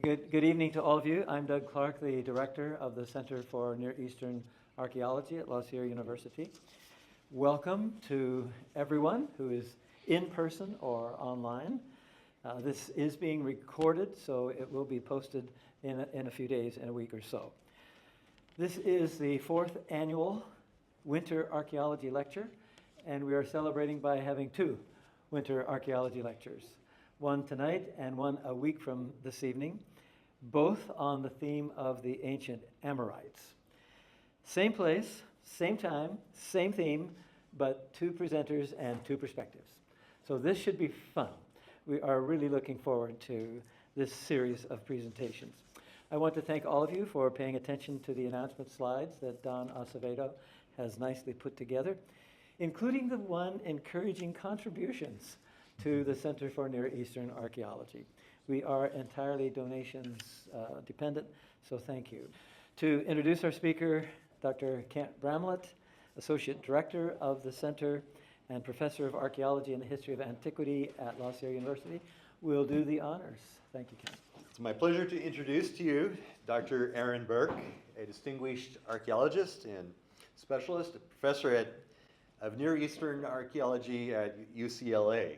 Good evening to all of you. I'm Doug Clark, the director of the Center for Near Eastern Archaeology at La Sierra University. Welcome to everyone who is in person or online. This is being recorded, so it will be posted in a few days, in a week or so. This is the fourth annual Winter Archaeology Lecture, and we are celebrating by having two Winter Archaeology Lectures. One tonight and one a week from this evening, both on the theme of the ancient Amorites. Same place, same time, same theme, but two presenters and two perspectives. So this should be fun. We are really looking forward to this series of presentations. I want to thank all of you for paying attention to the announcement slides that Don Acevedo has nicely put together, including the one encouraging contributions to the Center for Near Eastern Archaeology. We are entirely donations dependent, so thank you. To introduce our speaker, Dr. Kent Bramlett, Associate Director of the Center and Professor of Archaeology and the History of Antiquity at La Sierra University, will do the honors. Thank you, Kent. It's my pleasure to introduce to you Dr. Aaron Burke, a distinguished archaeologist and specialist, a professor of Near Eastern Archaeology at UCLA.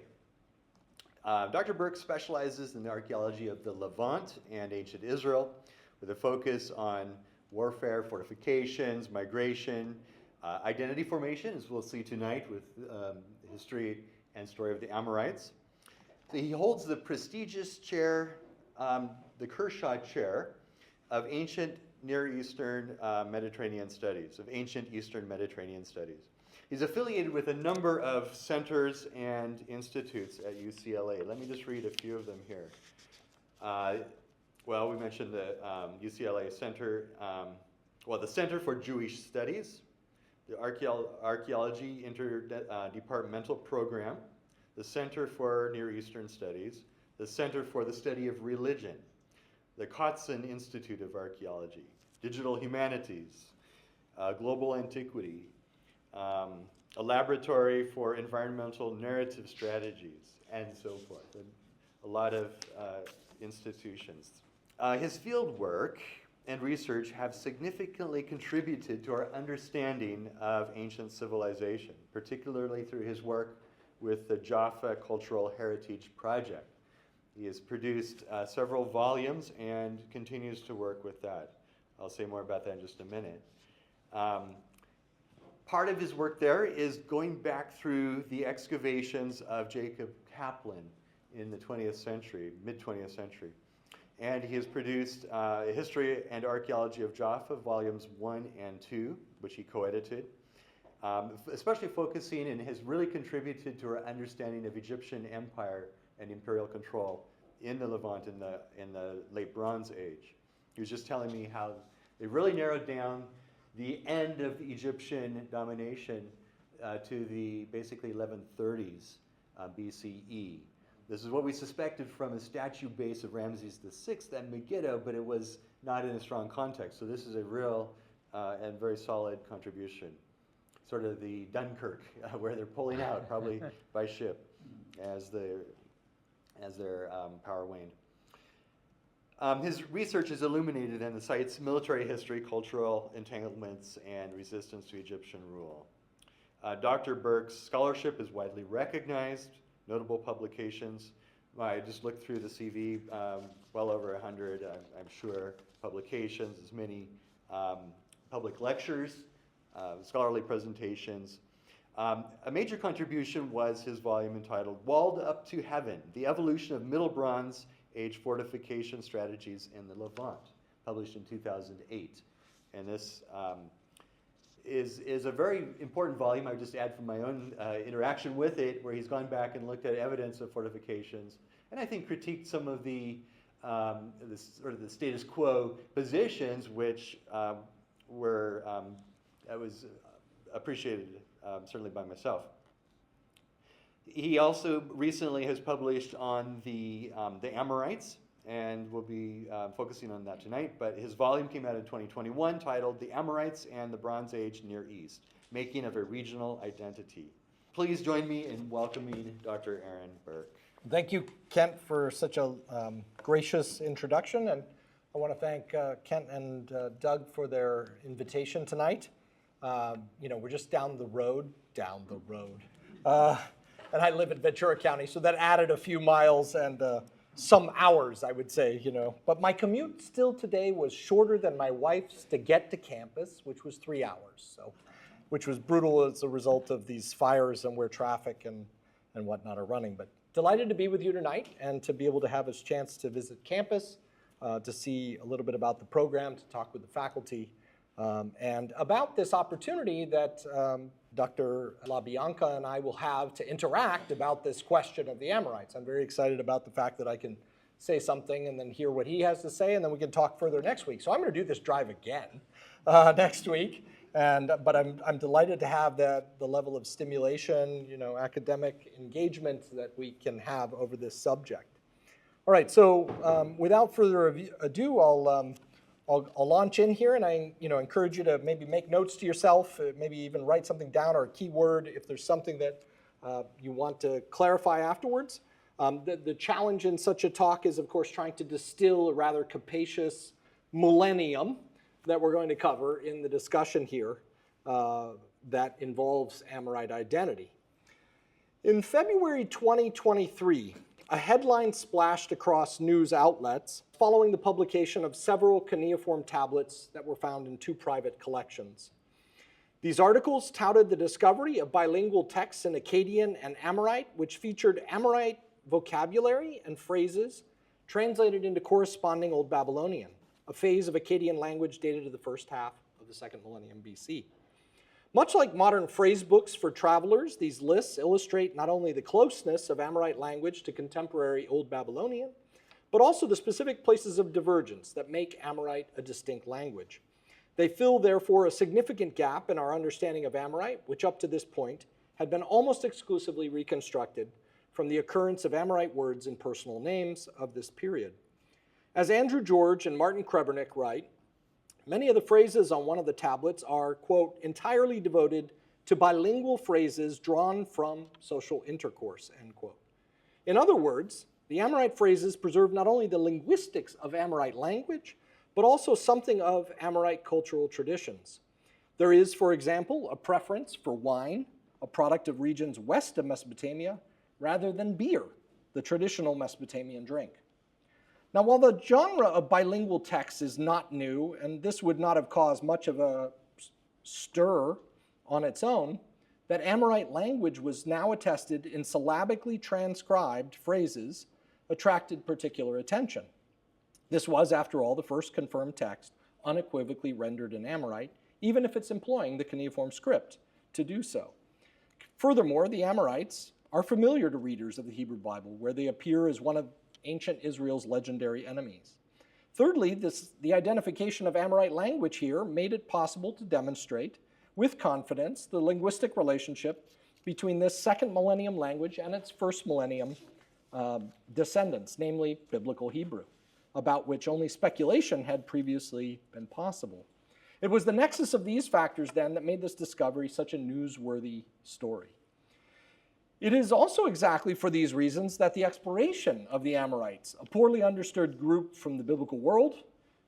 Dr. Burke specializes in the archaeology of the Levant and ancient Israel, with a focus on warfare, fortifications, migration, identity formation, as we'll see tonight with the history and story of the Amorites. So he holds the prestigious chair, the Kershaw Chair of Ancient Near Eastern Mediterranean Studies, of Ancient Eastern Mediterranean Studies. He's affiliated with a number of centers and institutes at UCLA. Let me just read a few of them here. Well, we mentioned the UCLA Center, the Center for Jewish Studies, the Archaeology Interdepartmental Program, the Center for Near Eastern Studies, the Center for the Study of Religion, the Kotzen Institute of Archaeology, Digital Humanities, Global Antiquity, a laboratory for environmental narrative strategies, and so forth. A lot of institutions. His field work and research have significantly contributed to our understanding of ancient civilization, particularly through his work with the Jaffa Cultural Heritage Project. He has produced several volumes and continues to work with that. I'll say more about that in just a minute. Part of his work there is going back through the excavations of Jacob Kaplan in the 20th century, mid-20th century. And he has produced a History and Archaeology of Jaffa, volumes 1 and 2, which he co-edited, especially focusing and has really contributed to our understanding of Egyptian empire and imperial control in the Levant in the late Bronze Age. He was just telling me how they really narrowed down the end of Egyptian domination to the basically 1130s BCE. This is what we suspected from a statue base of Ramses VI at Megiddo, but it was not in a strong context. So this is a real and very solid contribution. Sort of the Dunkirk, where they're pulling out, probably by ship, as their power waned. His research is illuminated in the site's military history, cultural entanglements, and resistance to Egyptian rule. Dr. Burke's scholarship is widely recognized, notable publications. I just looked through the CV, well over 100, I'm sure, publications, as many public lectures, scholarly presentations. A major contribution was his volume entitled Walled Up to Heaven, The Evolution of Middle Bronze Age Fortification Strategies in the Levant, published in 2008. And this is a very important volume. I would just add from my own interaction with it, where he's gone back and looked at evidence of fortifications, and I think critiqued some of the sort of the status quo positions, which was appreciated certainly by myself. He also recently has published on the Amorites, and we'll be focusing on that tonight. But his volume came out in 2021 titled The Amorites and the Bronze Age Near East, Making of a Regional Identity. Please join me in welcoming Dr. Aaron Burke. Thank you, Kent, for such a gracious introduction, and I want to thank Kent and Doug for their invitation tonight. We're just down the road, and I live in Ventura County, so that added a few miles and some hours, I would say, But my commute still today was shorter than my wife's to get to campus, which was 3 hours, which was brutal as a result of these fires and where traffic and whatnot are running. But delighted to be with you tonight and to be able to have a chance to visit campus, to see a little bit about the program, to talk with the faculty, and about this opportunity that Dr. LaBianca and I will have to interact about this question of the Amorites. I'm very excited about the fact that I can say something and then hear what he has to say, and then we can talk further next week. So I'm going to do this drive again next week. But I'm delighted to have the level of stimulation, academic engagement that we can have over this subject. All right, so without further ado, I'll launch in here, and I encourage you to maybe make notes to yourself, maybe even write something down or a keyword if there's something that you want to clarify afterwards. The challenge in such a talk is, of course, trying to distill a rather capacious millennium that we're going to cover in the discussion here that involves Amorite identity. In February 2023, a headline splashed across news outlets following the publication of several cuneiform tablets that were found in 2 private collections. These articles touted the discovery of bilingual texts in Akkadian and Amorite, which featured Amorite vocabulary and phrases translated into corresponding Old Babylonian, a phase of Akkadian language dated to the first half of the 2nd millennium BC. Much like modern phrase books for travelers, these lists illustrate not only the closeness of Amorite language to contemporary Old Babylonian, but also the specific places of divergence that make Amorite a distinct language. They fill, therefore, a significant gap in our understanding of Amorite, which up to this point had been almost exclusively reconstructed from the occurrence of Amorite words in personal names of this period. As Andrew George and Martin Krebernick write, many of the phrases on one of the tablets are, quote, entirely devoted to bilingual phrases drawn from social intercourse, end quote. In other words, the Amorite phrases preserve not only the linguistics of Amorite language, but also something of Amorite cultural traditions. There is, for example, a preference for wine, a product of regions west of Mesopotamia, rather than beer, the traditional Mesopotamian drink. Now, while the genre of bilingual text is not new, and this would not have caused much of a stir on its own, that Amorite language was now attested in syllabically transcribed phrases attracted particular attention. This was, after all, the first confirmed text unequivocally rendered in Amorite, even if it's employing the cuneiform script to do so. Furthermore, the Amorites are familiar to readers of the Hebrew Bible, where they appear as one of ancient Israel's legendary enemies. Thirdly, the identification of Amorite language here made it possible to demonstrate with confidence the linguistic relationship between this 2nd millennium language and its 1st millennium descendants, namely Biblical Hebrew, about which only speculation had previously been possible. It was the nexus of these factors then that made this discovery such a newsworthy story. It is also exactly for these reasons that the exploration of the Amorites, a poorly understood group from the biblical world,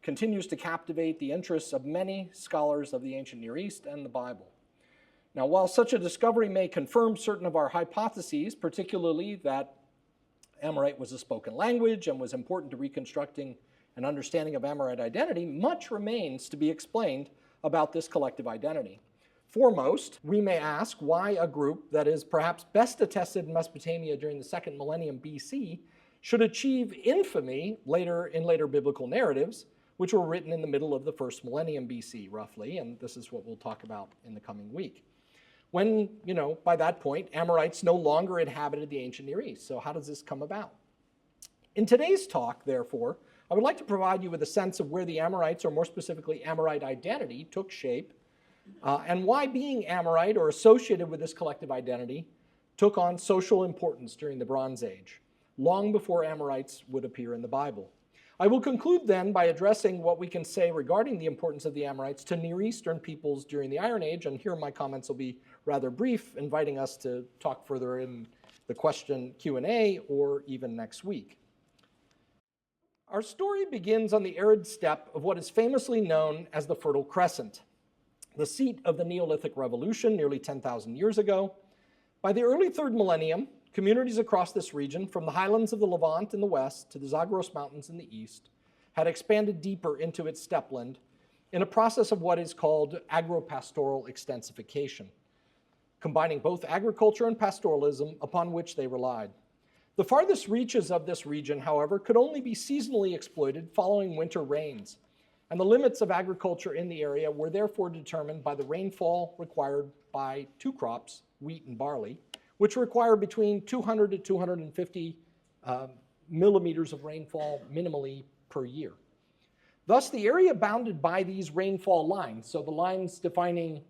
continues to captivate the interests of many scholars of the ancient Near East and the Bible. Now, while such a discovery may confirm certain of our hypotheses, particularly that Amorite was a spoken language and was important to reconstructing an understanding of Amorite identity, much remains to be explained about this collective identity. Foremost, we may ask why a group that is perhaps best attested in Mesopotamia during the 2nd millennium BC should achieve infamy in later biblical narratives, which were written in the middle of the 1st millennium BC, roughly, and this is what we'll talk about in the coming week. When, by that point, Amorites no longer inhabited the ancient Near East. So how does this come about? In today's talk, therefore, I would like to provide you with a sense of where the Amorites, or more specifically Amorite identity, took shape, and why being Amorite or associated with this collective identity took on social importance during the Bronze Age, long before Amorites would appear in the Bible. I will conclude then by addressing what we can say regarding the importance of the Amorites to Near Eastern peoples during the Iron Age, and here my comments will be rather brief, inviting us to talk further in the question Q&A or even next week. Our story begins on the arid steppe of what is famously known as the Fertile Crescent, the seat of the Neolithic Revolution nearly 10,000 years ago. By the early 3rd millennium, communities across this region, from the highlands of the Levant in the west to the Zagros Mountains in the east, had expanded deeper into its steppeland in a process of what is called agro-pastoral extensification, combining both agriculture and pastoralism upon which they relied. The farthest reaches of this region, however, could only be seasonally exploited following winter rains, and the limits of agriculture in the area were therefore determined by the rainfall required by 2 crops, wheat and barley, which require between 200 to 250 millimeters of rainfall minimally per year. Thus, the area bounded by these rainfall lines, so the lines defining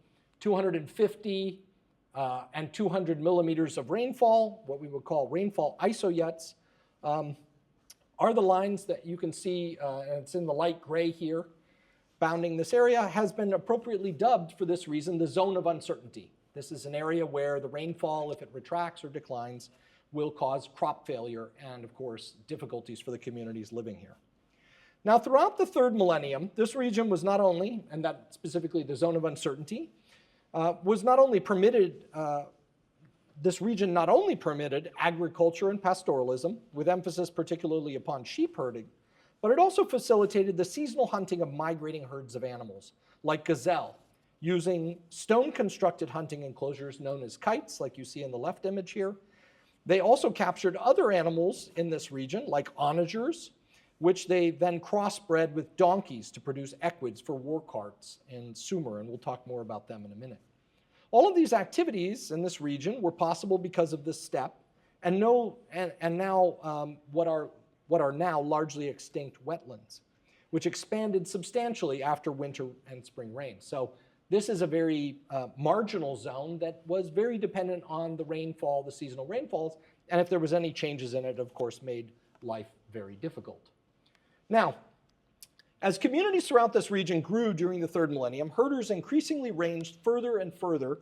250 and 200 millimeters of rainfall, what we would call rainfall isoyets, are the lines that you can see, and it's in the light gray here, bounding this area, has been appropriately dubbed for this reason the zone of uncertainty. This is an area where the rainfall, if it retracts or declines, will cause crop failure and, of course, difficulties for the communities living here. Now, throughout the 3rd millennium, this region was not only, and that specifically the zone of uncertainty, was not only permitted, this region not only permitted agriculture and pastoralism, with emphasis particularly upon sheep herding, but it also facilitated the seasonal hunting of migrating herds of animals, like gazelle, using stone-constructed hunting enclosures known as kites, like you see in the left image here. They also captured other animals in this region, like onagers, which they then crossbred with donkeys to produce equids for war carts in Sumer, and we'll talk more about them in a minute. All of these activities in this region were possible because of this steppe, and now what are now largely extinct wetlands, which expanded substantially after winter and spring rains. So this is a very marginal zone that was very dependent on the rainfall, the seasonal rainfalls, and if there was any changes in it, of course, made life very difficult. Now, as communities throughout this region grew during the 3rd millennium, herders increasingly ranged further and further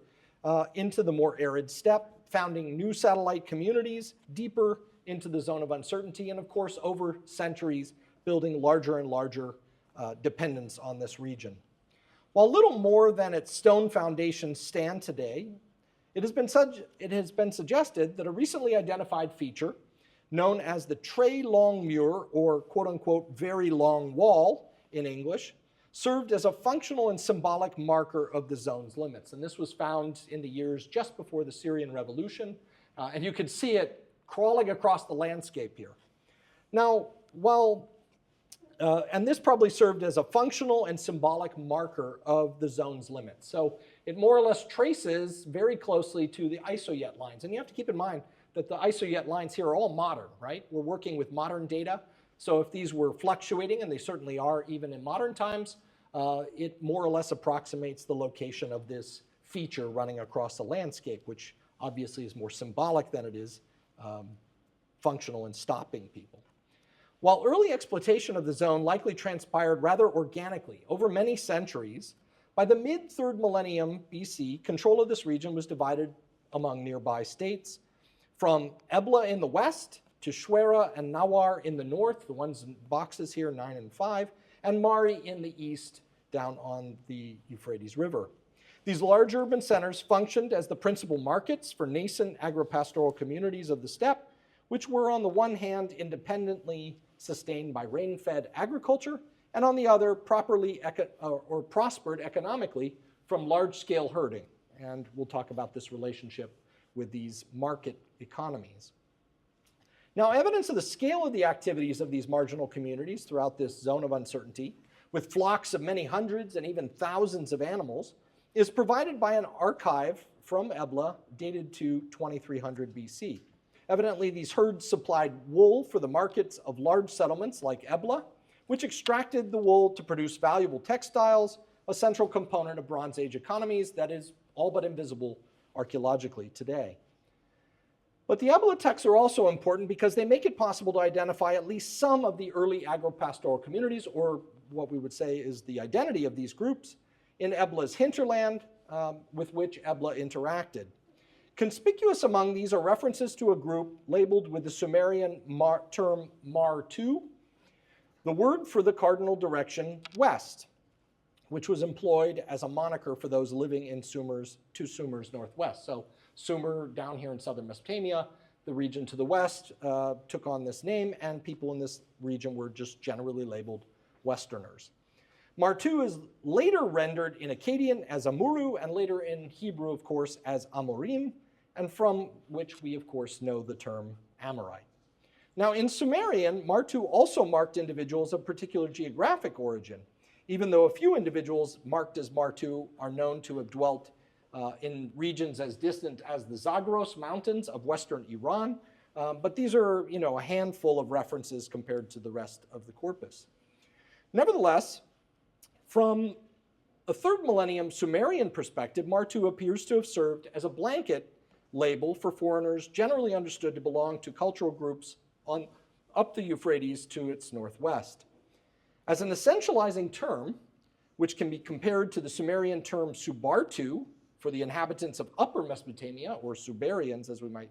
into the more arid steppe, founding new satellite communities deeper into the zone of uncertainty, and of course, over centuries, building larger and larger dependence on this region. While little more than its stone foundations stand today, it has been suggested that a recently identified feature known as the Très Long Mur, or quote-unquote very long wall in English, served as a functional and symbolic marker of the zone's limits. And this was found in the years just before the Syrian Revolution, and you can see it crawling across the landscape here. Now, and this probably served as a functional and symbolic marker of the zone's limits. So it more or less traces very closely to the isoyet lines. And you have to keep in mind that the isoyet lines here are all modern, right? We're working with modern data. So if these were fluctuating, and they certainly are even in modern times, it more or less approximates the location of this feature running across the landscape, which obviously is more symbolic than it is functional in stopping people. While early exploitation of the zone likely transpired rather organically over many centuries, by the mid-3rd millennium BC, control of this region was divided among nearby states, from Ebla in the west to Shwera and Nawar in the north, the ones in boxes here, 9 and 5, and Mari in the east down on the Euphrates River. These large urban centers functioned as the principal markets for nascent agro-pastoral communities of the steppe, which were on the one hand independently sustained by rain-fed agriculture, and on the other prospered economically from large-scale herding. And we'll talk about this relationship with these market economies. Now, evidence of the scale of the activities of these marginal communities throughout this zone of uncertainty, with flocks of many hundreds and even thousands of animals, is provided by an archive from Ebla dated to 2300 BC. Evidently, these herds supplied wool for the markets of large settlements like Ebla, which extracted the wool to produce valuable textiles, a central component of Bronze Age economies that is all but invisible archaeologically today. But the Ebla texts are also important because they make it possible to identify at least some of the early agro-pastoral communities, or what we would say is the identity of these groups, in Ebla's hinterland, with which Ebla interacted. Conspicuous among these are references to a group labeled with the Sumerian term Mar-tu, the word for the cardinal direction west, which was employed as a moniker for those living in Sumer's northwest. So Sumer down here in southern Mesopotamia, the region to the west took on this name, and people in this region were just generally labeled Westerners. Mar-tu is later rendered in Akkadian as Amuru, and later in Hebrew, of course, as Amorim, and from which we, of course, know the term Amorite. Now, in Sumerian, Mar-tu also marked individuals of particular geographic origin, even though a few individuals marked as Mar-tu are known to have dwelt in regions as distant as the Zagros Mountains of western Iran, but these are, a handful of references compared to the rest of the corpus. Nevertheless, from a 3rd millennium Sumerian perspective, Mar-tu appears to have served as a blanket label for foreigners generally understood to belong to cultural groups up the Euphrates to its northwest. As an essentializing term, which can be compared to the Sumerian term Subartu for the inhabitants of Upper Mesopotamia, or Subarians as we might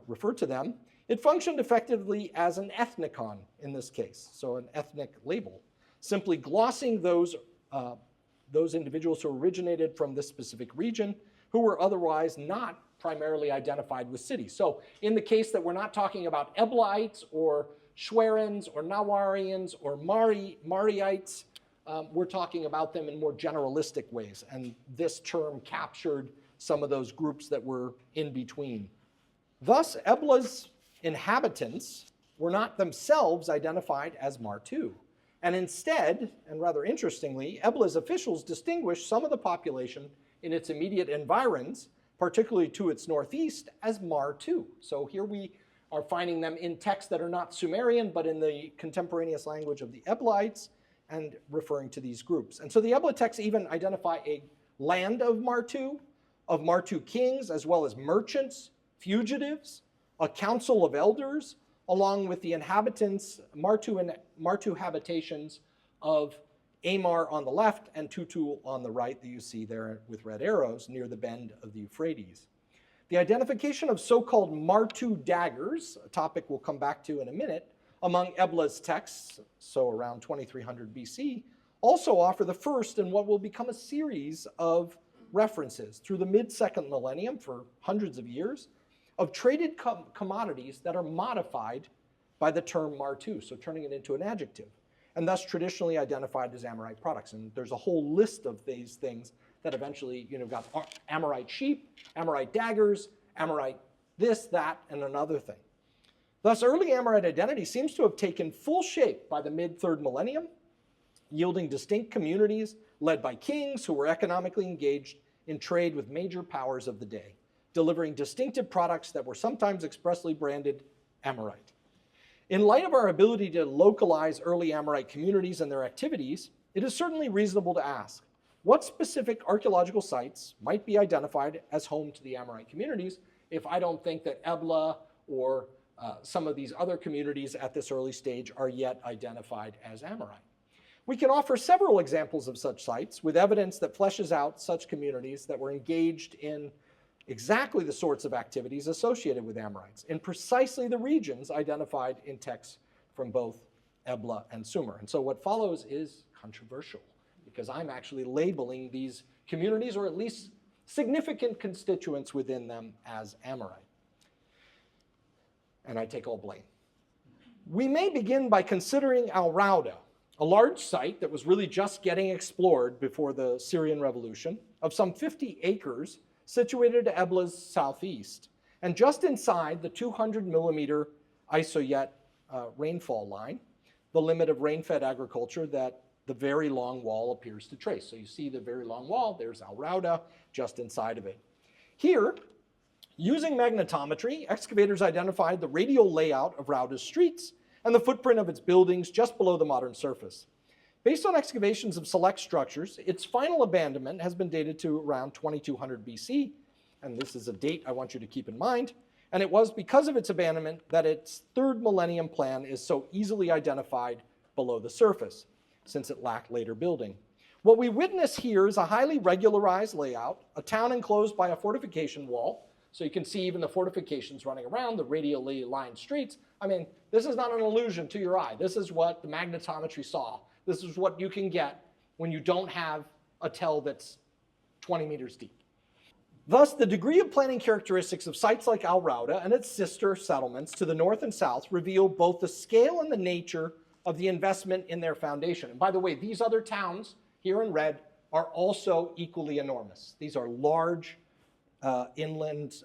refer to them, it functioned effectively as an ethnicon in this case, so an ethnic label, simply glossing those individuals who originated from this specific region who were otherwise not primarily identified with cities. So in the case that we're not talking about Eblites or Schwerans or Nawarians or Mariites, we're talking about them in more generalistic ways, and this term captured some of those groups that were in between. Thus, Ebla's inhabitants were not themselves identified as Mar-tu, and instead, and rather interestingly, Ebla's officials distinguished some of the population in its immediate environs, particularly to its northeast, as Mar-tu. So here we are finding them in texts that are not Sumerian, but in the contemporaneous language of the Eblites, and referring to these groups. And so the Ebla texts even identify a land of Mar-tu kings, as well as merchants, fugitives, a council of elders, along with the inhabitants, Mar-tu habitations of Amar on the left and Tutul on the right that you see there with red arrows near the bend of the Euphrates. The identification of so-called Mar-tu daggers, a topic we'll come back to in a minute, among Ebla's texts, so around 2300 BC, also offer the first in what will become a series of references through the mid-2nd millennium for hundreds of years of traded commodities that are modified by the term Mar-tu, so turning it into an adjective, and thus traditionally identified as Amorite products. And there's a whole list of these things that eventually, got Amorite sheep, Amorite daggers, Amorite this, that, and another thing. Thus, early Amorite identity seems to have taken full shape by the mid-3rd millennium, yielding distinct communities led by kings who were economically engaged in trade with major powers of the day, delivering distinctive products that were sometimes expressly branded Amorite. In light of our ability to localize early Amorite communities and their activities, it is certainly reasonable to ask, what specific archaeological sites might be identified as home to the Amorite communities if I don't think that Ebla or some of these other communities at this early stage are yet identified as Amorite? We can offer several examples of such sites with evidence that fleshes out such communities that were engaged in exactly the sorts of activities associated with Amorites in precisely the regions identified in texts from both Ebla and Sumer. And so what follows is controversial because I'm actually labeling these communities, or at least significant constituents within them, as Amorite. And I take all blame. We may begin by considering Al Rauda, a large site that was really just getting explored before the Syrian Revolution, of some 50 acres situated to Ebla's southeast, and just inside the 200 millimeter isoyet rainfall line, the limit of rain-fed agriculture that the very long wall appears to trace. So you see the very long wall, there's Al Rauda just inside of it. Here, using magnetometry, excavators identified the radial layout of Rauda's streets and the footprint of its buildings just below the modern surface. Based on excavations of select structures, its final abandonment has been dated to around 2200 BC, and this is a date I want you to keep in mind, and it was because of its abandonment that its 3rd millennium plan is so easily identified below the surface, since it lacked later building. What we witness here is a highly regularized layout, a town enclosed by a fortification wall. So you can see even the fortifications running around, the radially lined streets. I mean, this is not an illusion to your eye. This is what the magnetometry saw. This is what you can get when you don't have a tell that's 20 meters deep. Thus, the degree of planning characteristics of sites like Al Rauda and its sister settlements to the north and south reveal both the scale and the nature of the investment in their foundation. And by the way, these other towns here in red are also equally enormous. These are large inland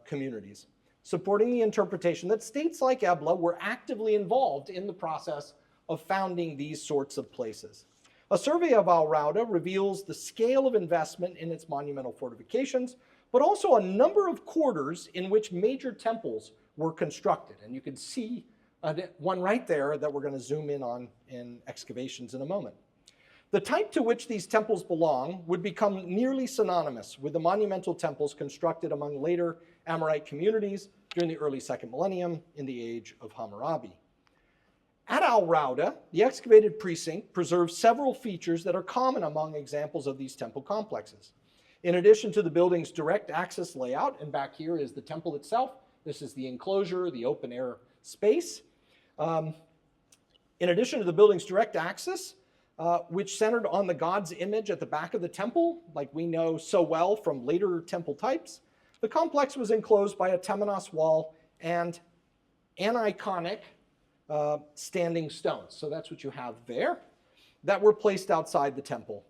communities, supporting the interpretation that states like Ebla were actively involved in the process of founding these sorts of places. A survey of Al Rauda reveals the scale of investment in its monumental fortifications, but also a number of quarters in which major temples were constructed. And you can see one right there that we're going to zoom in on in excavations in a moment. The type to which these temples belong would become nearly synonymous with the monumental temples constructed among later Amorite communities during the early second millennium in the age of Hammurabi. At Al Rauda, the excavated precinct preserves several features that are common among examples of these temple complexes. In addition to the building's direct access layout, and back here is the temple itself, this is the enclosure, the open air space. In addition to the building's direct access, which centered on the god's image at the back of the temple, like we know so well from later temple types, the complex was enclosed by a temenos wall and aniconic standing stones. So that's what you have there, that were placed outside the temple.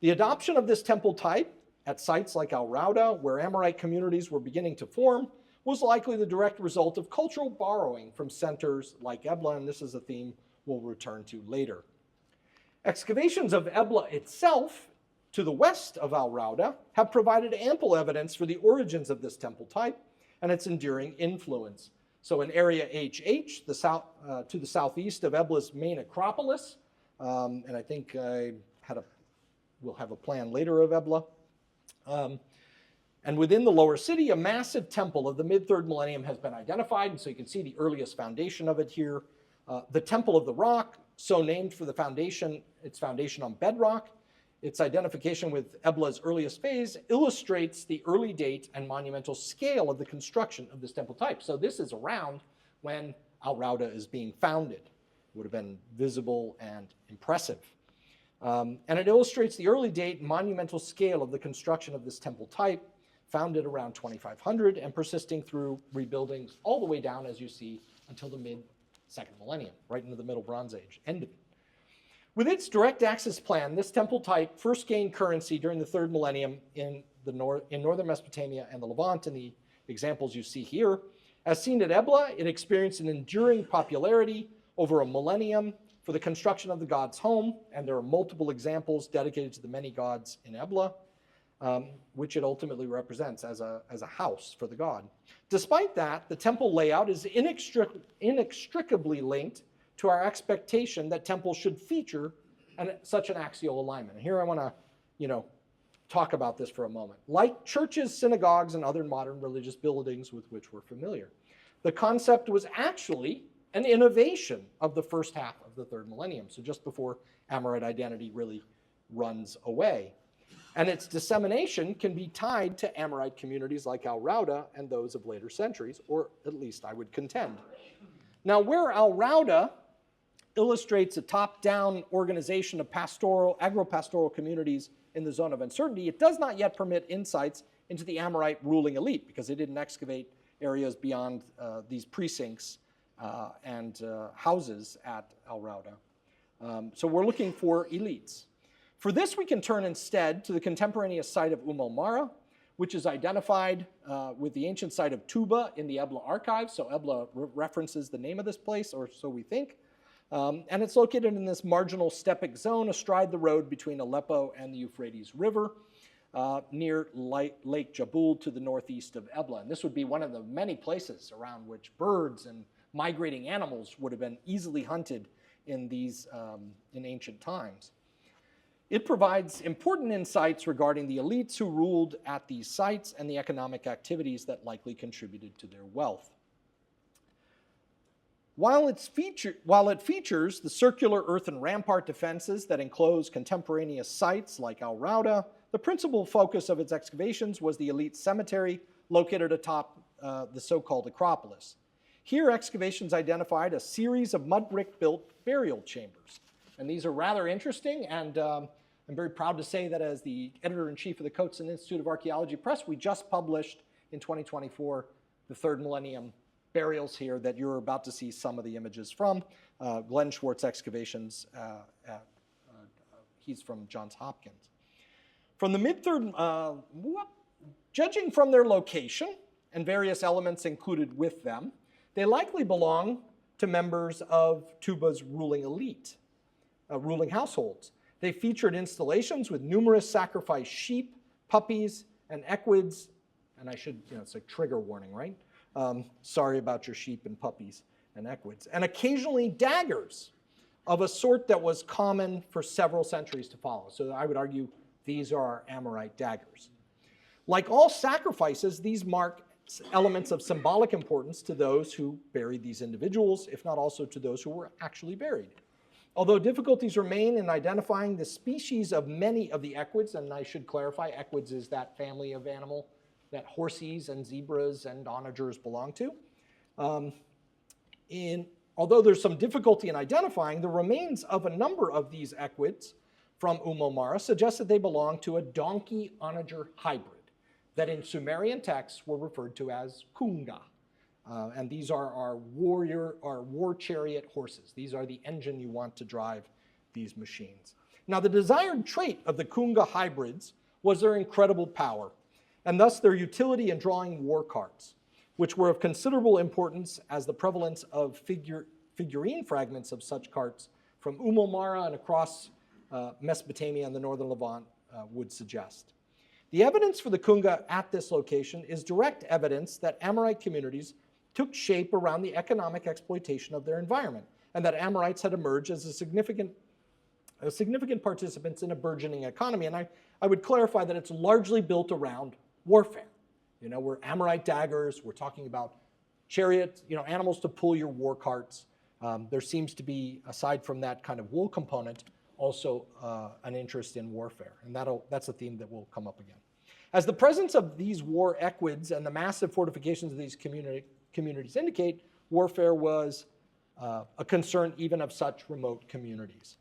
The adoption of this temple type at sites like Al Rauda, where Amorite communities were beginning to form, was likely the direct result of cultural borrowing from centers like Ebla, and this is a theme we'll return to later. Excavations of Ebla itself, to the west of Al Rauda, have provided ample evidence for the origins of this temple type and its enduring influence. So in area HH, to the southeast of Ebla's main acropolis, and I think we'll have a plan later of Ebla, and within the lower city, a massive temple of the mid-3rd millennium has been identified, and so you can see the earliest foundation of it here. The Temple of the Rock, so named for the foundation, its foundation on bedrock. Its identification with Ebla's earliest phase illustrates the early date and monumental scale of the construction of this temple type. So this is around when Al Rauda is being founded. It would have been visible and impressive. And it illustrates the early date and monumental scale of the construction of this temple type, founded around 2500 and persisting through rebuildings all the way down, as you see, until the mid-2nd millennium, right into the Middle Bronze Age, end of it. With its direct access plan, this temple type first gained currency during the 3rd millennium in northern Mesopotamia and the Levant, in the examples you see here. As seen at Ebla, it experienced an enduring popularity over a millennium for the construction of the god's home, and there are multiple examples dedicated to the many gods in Ebla, which it ultimately represents as a house for the god. Despite that, the temple layout is inextricably linked to our expectation that temples should feature such an axial alignment. And here I want to, talk about this for a moment. Like churches, synagogues, and other modern religious buildings with which we're familiar, the concept was actually an innovation of the first half of the 3rd millennium, so just before Amorite identity really runs away. And its dissemination can be tied to Amorite communities like Al Rauda and those of later centuries, or at least I would contend. Now, where Al Rauda illustrates a top-down organization of agro-pastoral communities in the zone of uncertainty, it does not yet permit insights into the Amorite ruling elite, because it didn't excavate areas beyond these precincts and houses at Al Rauda. So we're looking for elites. For this, we can turn instead to the contemporaneous site of Mara, which is identified with the ancient site of Tuba in the Ebla archives. So Ebla references the name of this place, or so we think. And it's located in this marginal steppe zone astride the road between Aleppo and the Euphrates River, near Lake Jabul to the northeast of Ebla. And this would be one of the many places around which birds and migrating animals would have been easily hunted in ancient times. It provides important insights regarding the elites who ruled at these sites and the economic activities that likely contributed to their wealth. While it features the circular earthen rampart defenses that enclose contemporaneous sites like Al Rauda, the principal focus of its excavations was the elite cemetery located atop the so-called Acropolis. Here, excavations identified a series of mud brick built burial chambers. And these are rather interesting, and I'm very proud to say that as the editor-in-chief of the Coates Institute of Archaeology Press, we just published in 2024 the third millennium burials here that you're about to see some of the images from. Glenn Schwartz Excavations, he's from Johns Hopkins. From the mid-third, judging from their location and various elements included with them, they likely belong to members of Tuba's ruling elite, ruling households. They featured installations with numerous sacrificed sheep, puppies, and equids, and I should, it's a trigger warning, right? Sorry about your sheep and puppies and equids. And occasionally daggers of a sort that was common for several centuries to follow. So I would argue these are Amorite daggers. Like all sacrifices, these mark elements of symbolic importance to those who buried these individuals, if not also to those who were actually buried. Although difficulties remain in identifying the species of many of the equids, and I should clarify, equids is that family of animal that horses and zebras and onagers belong to. Although there's some difficulty in identifying, the remains of a number of these equids from Mara suggest that they belong to a donkey-onager hybrid that in Sumerian texts were referred to as kunga. And these are our war chariot horses. These are the engine you want to drive these machines. Now, the desired trait of the kunga hybrids was their incredible power, and thus their utility in drawing war carts, which were of considerable importance as the prevalence of figurine fragments of such carts from Mara and across Mesopotamia and the northern Levant would suggest. The evidence for the kunga at this location is direct evidence that Amorite communities took shape around the economic exploitation of their environment, and that Amorites had emerged as significant participants in a burgeoning economy. And I would clarify that it's largely built around warfare. We're Amorite daggers, we're talking about chariots, animals to pull your war carts. There seems to be, aside from that kind of wool component, also an interest in warfare. And that's a theme that will come up again. As the presence of these war equids and the massive fortifications of these communities indicate, warfare was a concern even of such remote communities.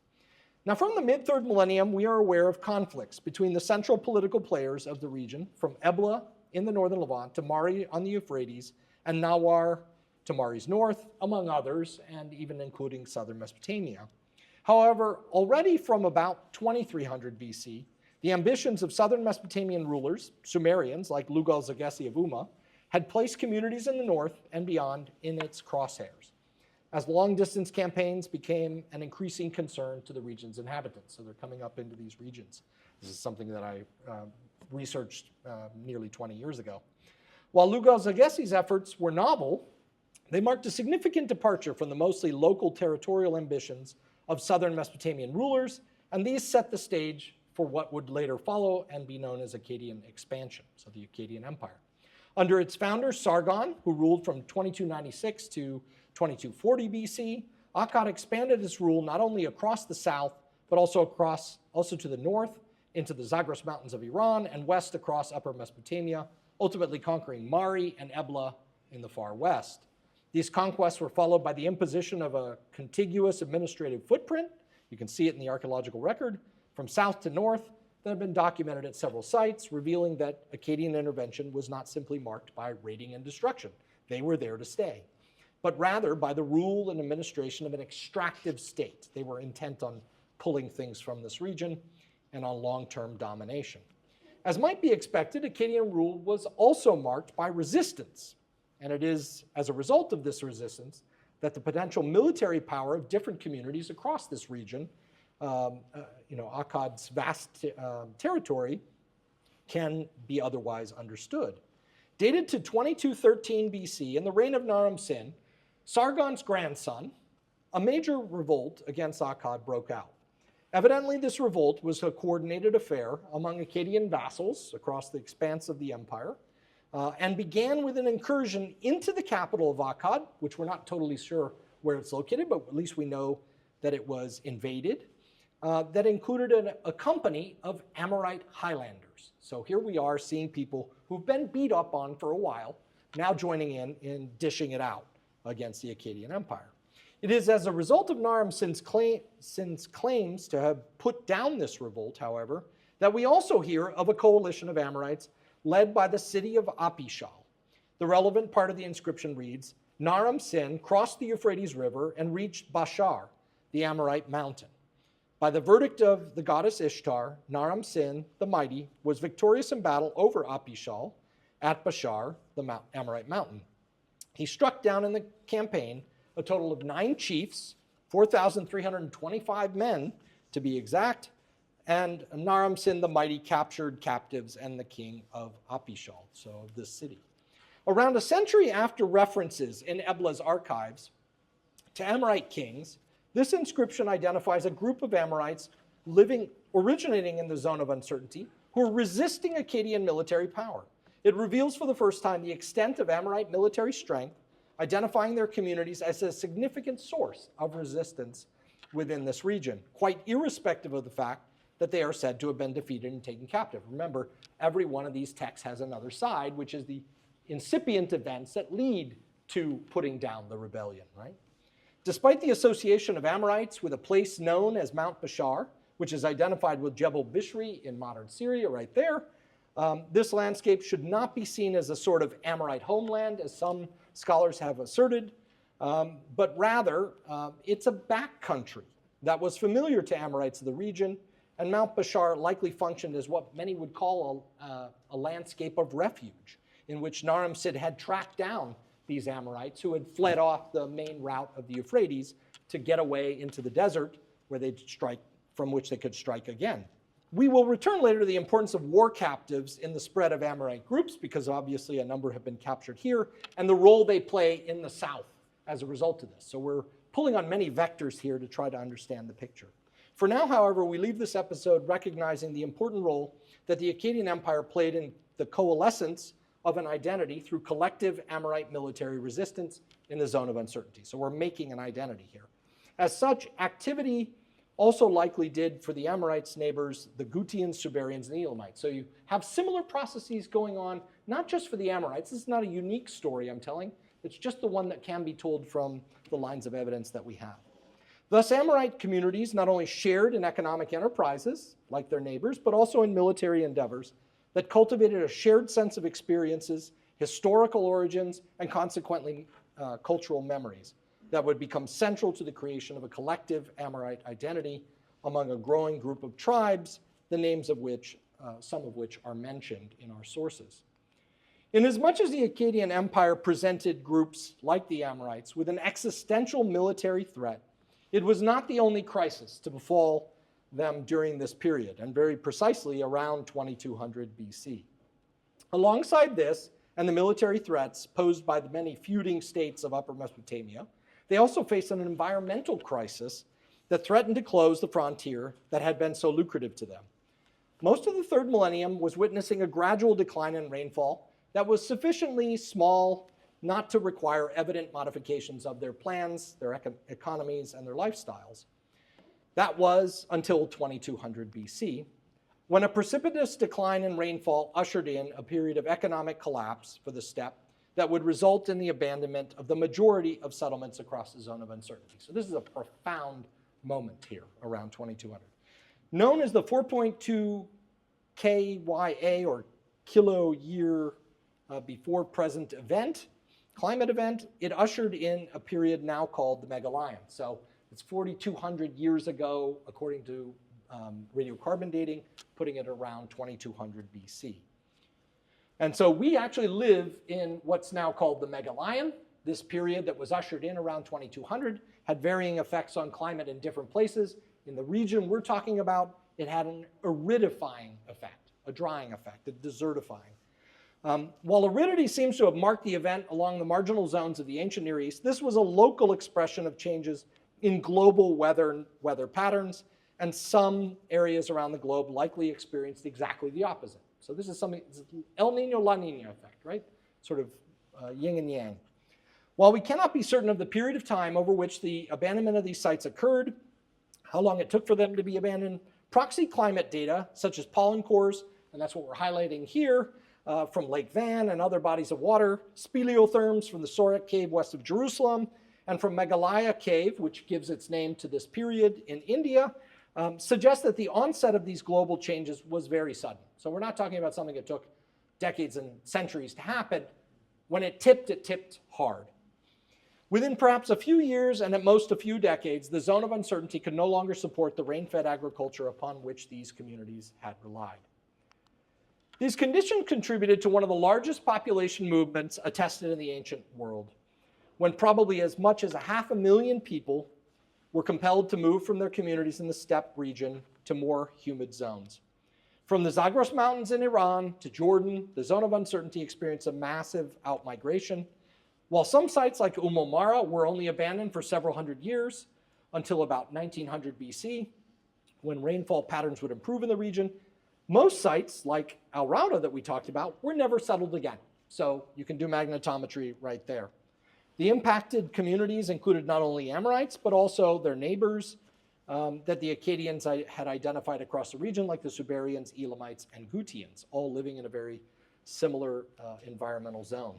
Now, from the mid-third millennium, we are aware of conflicts between the central political players of the region, from Ebla in the northern Levant to Mari on the Euphrates, and Nawar to Mari's north, among others, and even including southern Mesopotamia. However, already from about 2300 BC, the ambitions of southern Mesopotamian rulers, Sumerians like Lugal-Zaggisi of Umma, had placed communities in the north and beyond in its crosshairs, as long-distance campaigns became an increasing concern to the region's inhabitants. So they're coming up into these regions. This is something that I researched nearly 20 years ago. While Lugal-Zaggisi's efforts were novel, they marked a significant departure from the mostly local territorial ambitions of southern Mesopotamian rulers, and these set the stage for what would later follow and be known as Akkadian expansion, so the Akkadian Empire. Under its founder, Sargon, who ruled from 2296 to 2240 BC, Akkad expanded his rule not only across the south, but also to the north, into the Zagros Mountains of Iran, and west across upper Mesopotamia, ultimately conquering Mari and Ebla in the far west. These conquests were followed by the imposition of a contiguous administrative footprint. You can see it in the archaeological record, from south to north, that have been documented at several sites, revealing that Akkadian intervention was not simply marked by raiding and destruction. They were there to stay, but rather by the rule and administration of an extractive state. They were intent on pulling things from this region and on long-term domination. As might be expected, Akkadian rule was also marked by resistance, and it is as a result of this resistance that the potential military power of different communities across this region, Akkad's vast territory, can be otherwise understood. Dated to 2213 BC, in the reign of Naram-Sin, Sargon's grandson, a major revolt against Akkad broke out. Evidently, this revolt was a coordinated affair among Akkadian vassals across the expanse of the empire, and began with an incursion into the capital of Akkad, which we're not totally sure where it's located, but at least we know that it was invaded, that included a company of Amorite Highlanders. So here we are seeing people who've been beat up on for a while, now joining in dishing it out against the Akkadian Empire. It is as a result of Naram Sin's claims to have put down this revolt, however, that we also hear of a coalition of Amorites led by the city of Apishal. The relevant part of the inscription reads, Naram Sin crossed the Euphrates River and reached Bashar, the Amorite mountain. By the verdict of the goddess Ishtar, Naram Sin, the mighty, was victorious in battle over Apishal at Bashar, the Amorite mountain. He struck down in the campaign a total of 9 chiefs, 4,325 men to be exact, and Naram Sin the mighty captured captives and the king of Apishal, so of this city. Around a century after references in Ebla's archives to Amorite kings, this inscription identifies a group of Amorites originating in the zone of uncertainty who are resisting Akkadian military power. It reveals for the first time the extent of Amorite military strength, identifying their communities as a significant source of resistance within this region, quite irrespective of the fact that they are said to have been defeated and taken captive. Remember, every one of these texts has another side, which is the incipient events that lead to putting down the rebellion, right? Despite the association of Amorites with a place known as Mount Bashar, which is identified with Jebel Bishri in modern Syria right there, this landscape should not be seen as a sort of Amorite homeland, as some scholars have asserted, but rather it's a backcountry that was familiar to Amorites of the region, and Mount Bashar likely functioned as what many would call a landscape of refuge, in which Naram Sin had tracked down these Amorites who had fled off the main route of the Euphrates to get away into the desert where they'd strike, from which they could strike again. We will return later to the importance of war captives in the spread of Amorite groups, because obviously a number have been captured here, and the role they play in the south as a result of this. So we're pulling on many vectors here to try to understand the picture. For now, however, we leave this episode recognizing the important role that the Akkadian Empire played in the coalescence of an identity through collective Amorite military resistance in the zone of uncertainty. So we're making an identity here. As such, activity also likely did for the Amorites' neighbors, the Gutians, Subarians, and the Elamites. So you have similar processes going on, not just for the Amorites. This is not a unique story I'm telling. It's just the one that can be told from the lines of evidence that we have. Thus, Amorite communities not only shared in economic enterprises, like their neighbors, but also in military endeavors that cultivated a shared sense of experiences, historical origins, and consequently cultural memories that would become central to the creation of a collective Amorite identity among a growing group of tribes, the names of which, some of which are mentioned in our sources. Inasmuch as the Akkadian Empire presented groups like the Amorites with an existential military threat, it was not the only crisis to befall them during this period, and very precisely around 2200 BC. Alongside this and the military threats posed by the many feuding states of Upper Mesopotamia, they also faced an environmental crisis that threatened to close the frontier that had been so lucrative to them. Most of the third millennium was witnessing a gradual decline in rainfall that was sufficiently small not to require evident modifications of their plans, their economies, and their lifestyles. That was until 2200 BC, when a precipitous decline in rainfall ushered in a period of economic collapse for the steppe that would result in the abandonment of the majority of settlements across the zone of uncertainty. So this is a profound moment here around 2200. Known as the 4.2 KYA, or kilo year before present event, climate event, it ushered in a period now called the Megalion. So it's 4,200 years ago, according to radiocarbon dating, putting it around 2200 BC. And so we actually live in what's now called the Megalion. This period that was ushered in around 2200 had varying effects on climate in different places. In the region we're talking about, it had an aridifying effect, a drying effect, a desertifying. While aridity seems to have marked the event along the marginal zones of the ancient Near East, this was a local expression of changes in global weather patterns, and some areas around the globe likely experienced exactly the opposite. So this is something, El Nino, La Nina effect, right? Sort of yin and yang. While we cannot be certain of the period of time over which the abandonment of these sites occurred, how long it took for them to be abandoned, proxy climate data, such as pollen cores, and that's what we're highlighting here, from Lake Van and other bodies of water, speleotherms from the Sorek cave west of Jerusalem, and from Meghalaya cave, which gives its name to this period in India, suggest that the onset of these global changes was very sudden. So we're not talking about something that took decades and centuries to happen. When it tipped hard. Within perhaps a few years and at most a few decades, the zone of uncertainty could no longer support the rain-fed agriculture upon which these communities had relied. These conditions contributed to one of the largest population movements attested in the ancient world, when probably as much as 500,000 people were compelled to move from their communities in the steppe region to more humid zones. From the Zagros Mountains in Iran to Jordan, the zone of uncertainty experienced a massive outmigration. While some sites like Umomara were only abandoned for several hundred years, until about 1900 BC, when rainfall patterns would improve in the region, most sites, like Al Rauda that we talked about, were never settled again. So you can do magnetometry right there. The impacted communities included not only Amorites, but also their neighbors that the Akkadians had identified across the region, like the Subarians, Elamites, and Gutians, all living in a very similar environmental zone.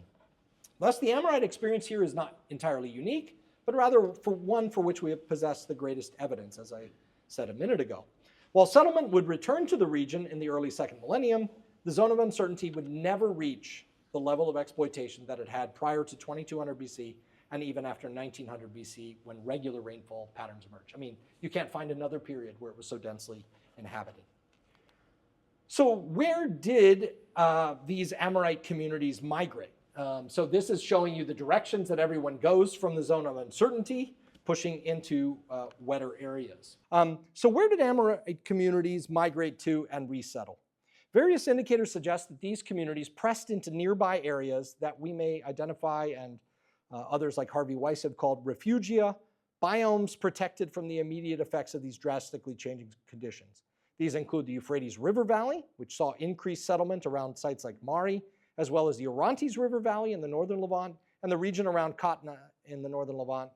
Thus, the Amorite experience here is not entirely unique, but rather one for which we have possessed the greatest evidence, as I said a minute ago. While settlement would return to the region in the early second millennium, the zone of uncertainty would never reach the level of exploitation that it had prior to 2200 BC and even after 1900 BC when regular rainfall patterns emerged. I mean, you can't find another period where it was so densely inhabited. So where did these Amorite communities migrate? So this is showing you the directions that everyone goes from the zone of uncertainty, pushing into wetter areas. So where did Amorite communities migrate to and resettle? Various indicators suggest that these communities pressed into nearby areas that we may identify and others like Harvey Weiss have called refugia, biomes protected from the immediate effects of these drastically changing conditions. These include the Euphrates River Valley, which saw increased settlement around sites like Mari, as well as the Orontes River Valley in the northern Levant, and the region around Katna in the northern Levant,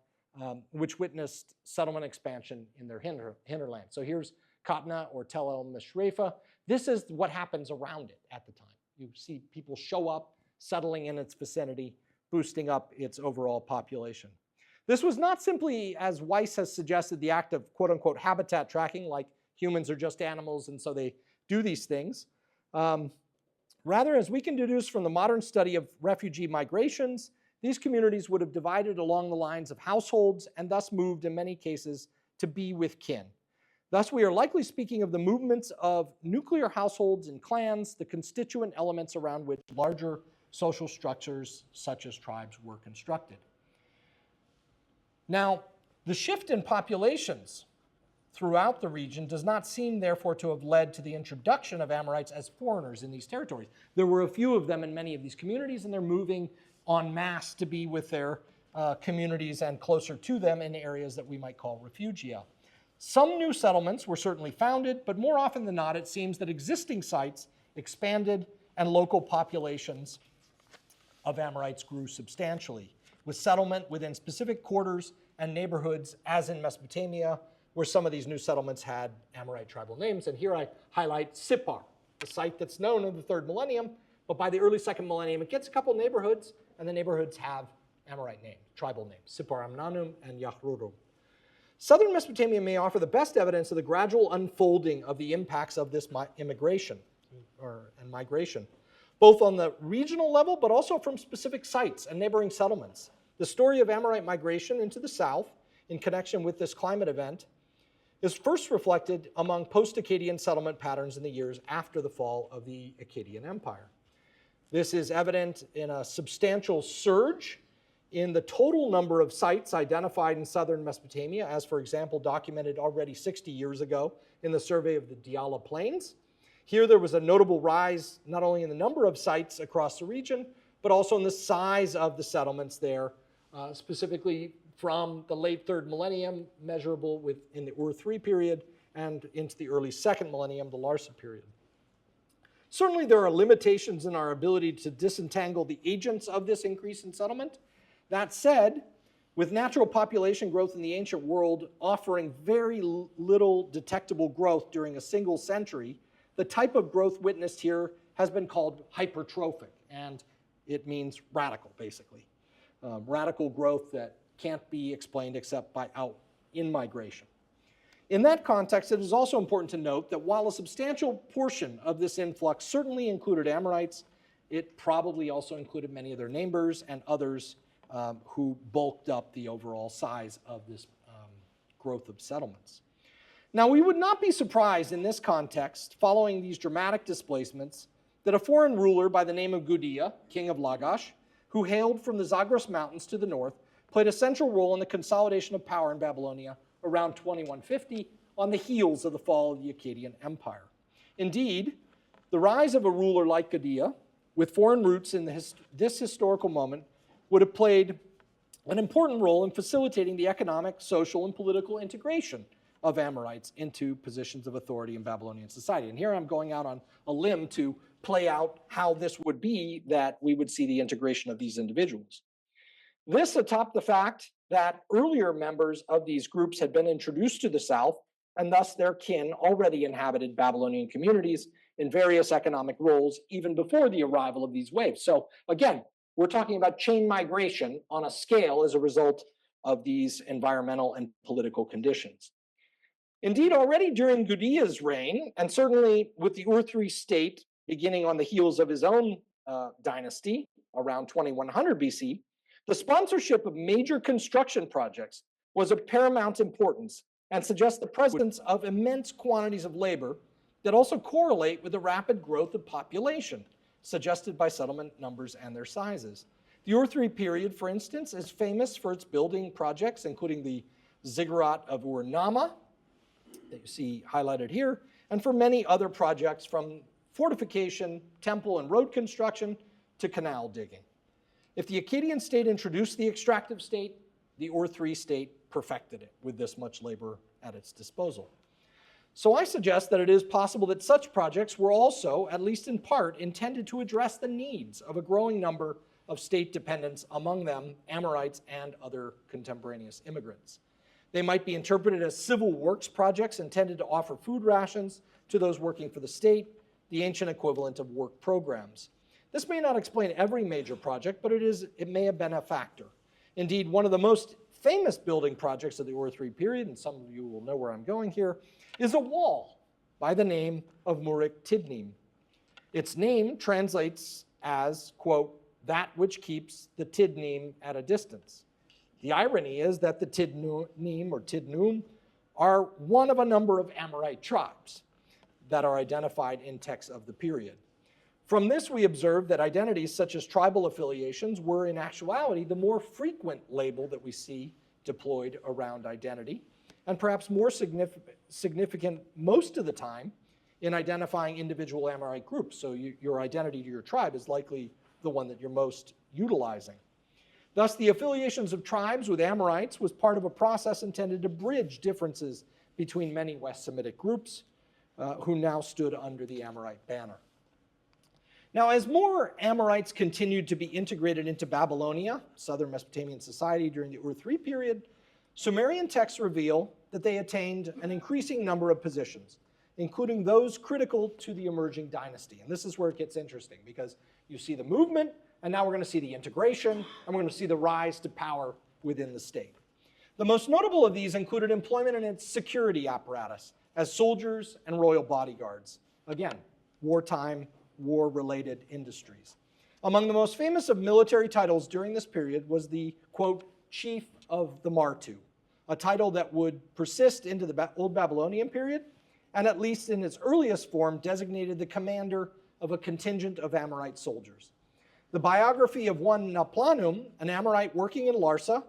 which witnessed settlement expansion in their hinterland. So here's Katna or Tel El Mishrefa. This is what happens around it at the time. You see people show up, settling in its vicinity, boosting up its overall population. This was not simply, as Weiss has suggested, the act of quote unquote habitat tracking, like humans are just animals and so they do these things. Rather, as we can deduce from the modern study of refugee migrations, these communities would have divided along the lines of households and thus moved in many cases to be with kin. Thus, we are likely speaking of the movements of nuclear households and clans, the constituent elements around which larger social structures such as tribes were constructed. Now, the shift in populations throughout the region does not seem, therefore, to have led to the introduction of Amorites as foreigners in these territories. There were a few of them in many of these communities, and they're moving en masse to be with their communities and closer to them in areas that we might call refugia. Some new settlements were certainly founded, but more often than not, it seems that existing sites expanded and local populations of Amorites grew substantially, with settlement within specific quarters and neighborhoods, as in Mesopotamia, where some of these new settlements had Amorite tribal names. And here I highlight Sippar, the site that's known in the third millennium, but by the early second millennium, it gets a couple neighborhoods, and the neighborhoods have Amorite names, tribal names, Sippar Amnanum and Yahrurum. Southern Mesopotamia may offer the best evidence of the gradual unfolding of the impacts of this immigration and migration, both on the regional level, but also from specific sites and neighboring settlements. The story of Amorite migration into the south in connection with this climate event is first reflected among post-Akkadian settlement patterns in the years after the fall of the Akkadian Empire. This is evident in a substantial surge in the total number of sites identified in southern Mesopotamia, as for example documented already 60 years ago in the survey of the Diyala Plains. Here there was a notable rise not only in the number of sites across the region, but also in the size of the settlements there, specifically from the late third millennium, measurable in the Ur-3 period, and into the early second millennium, the Larsa period. Certainly there are limitations in our ability to disentangle the agents of this increase in settlement. That said, with natural population growth in the ancient world offering very little detectable growth during a single century, the type of growth witnessed here has been called hypertrophic, and it means radical, basically. Radical growth that can't be explained except by in-migration. In that context, it is also important to note that while a substantial portion of this influx certainly included Amorites, it probably also included many of their neighbors and others who bulked up the overall size of this growth of settlements. Now, we would not be surprised in this context, following these dramatic displacements, that a foreign ruler by the name of Gudea, king of Lagash, who hailed from the Zagros Mountains to the north, played a central role in the consolidation of power in Babylonia around 2150 on the heels of the fall of the Akkadian Empire. Indeed, the rise of a ruler like Gudea, with foreign roots in this historical moment, would have played an important role in facilitating the economic, social, and political integration of Amorites into positions of authority in Babylonian society. And here I'm going out on a limb to play out how this would be that we would see the integration of these individuals. This atop the fact that earlier members of these groups had been introduced to the South, and thus their kin already inhabited Babylonian communities in various economic roles even before the arrival of these waves. So again, we're talking about chain migration on a scale as a result of these environmental and political conditions. Indeed, already during Gudea's reign, and certainly with the Ur-3 state beginning on the heels of his own dynasty around 2100 BC, the sponsorship of major construction projects was of paramount importance and suggests the presence of immense quantities of labor that also correlate with the rapid growth of population, suggested by settlement numbers and their sizes. The Ur-3 period, for instance, is famous for its building projects, including the ziggurat of Ur-Nama, that you see highlighted here, and for many other projects from fortification, temple and road construction to canal digging. If the Akkadian state introduced the extractive state, the Ur-3 state perfected it with this much labor at its disposal. So I suggest that it is possible that such projects were also, at least in part, intended to address the needs of a growing number of state dependents, among them Amorites and other contemporaneous immigrants. They might be interpreted as civil works projects intended to offer food rations to those working for the state, the ancient equivalent of work programs. This may not explain every major project, but it may have been a factor. Indeed, one of the most famous building projects of the Ur-3 period, and some of you will know where I'm going here, is a wall by the name of Amorite Tidnim. Its name translates as, quote, that which keeps the Tidnim at a distance. The irony is that the Tidnim or Tidnum are one of a number of Amorite tribes that are identified in texts of the period. From this, we observe that identities such as tribal affiliations were in actuality the more frequent label that we see deployed around identity, and perhaps more significant most of the time in identifying individual Amorite groups. So your identity to your tribe is likely the one that you're most utilizing. Thus, the affiliations of tribes with Amorites was part of a process intended to bridge differences between many West Semitic groups who now stood under the Amorite banner. Now, as more Amorites continued to be integrated into Babylonia, southern Mesopotamian society during the Ur-3 period, Sumerian texts reveal that they attained an increasing number of positions, including those critical to the emerging dynasty. And this is where it gets interesting, because you see the movement, and now we're going to see the integration, and we're going to see the rise to power within the state. The most notable of these included employment in its security apparatus as soldiers and royal bodyguards. Again, wartime, war-related industries. Among the most famous of military titles during this period was the, quote, Chief of the Martu, a title that would persist into the Old Babylonian period, and at least in its earliest form designated the commander of a contingent of Amorite soldiers. The biography of one Naplanum, an Amorite working in Larsa,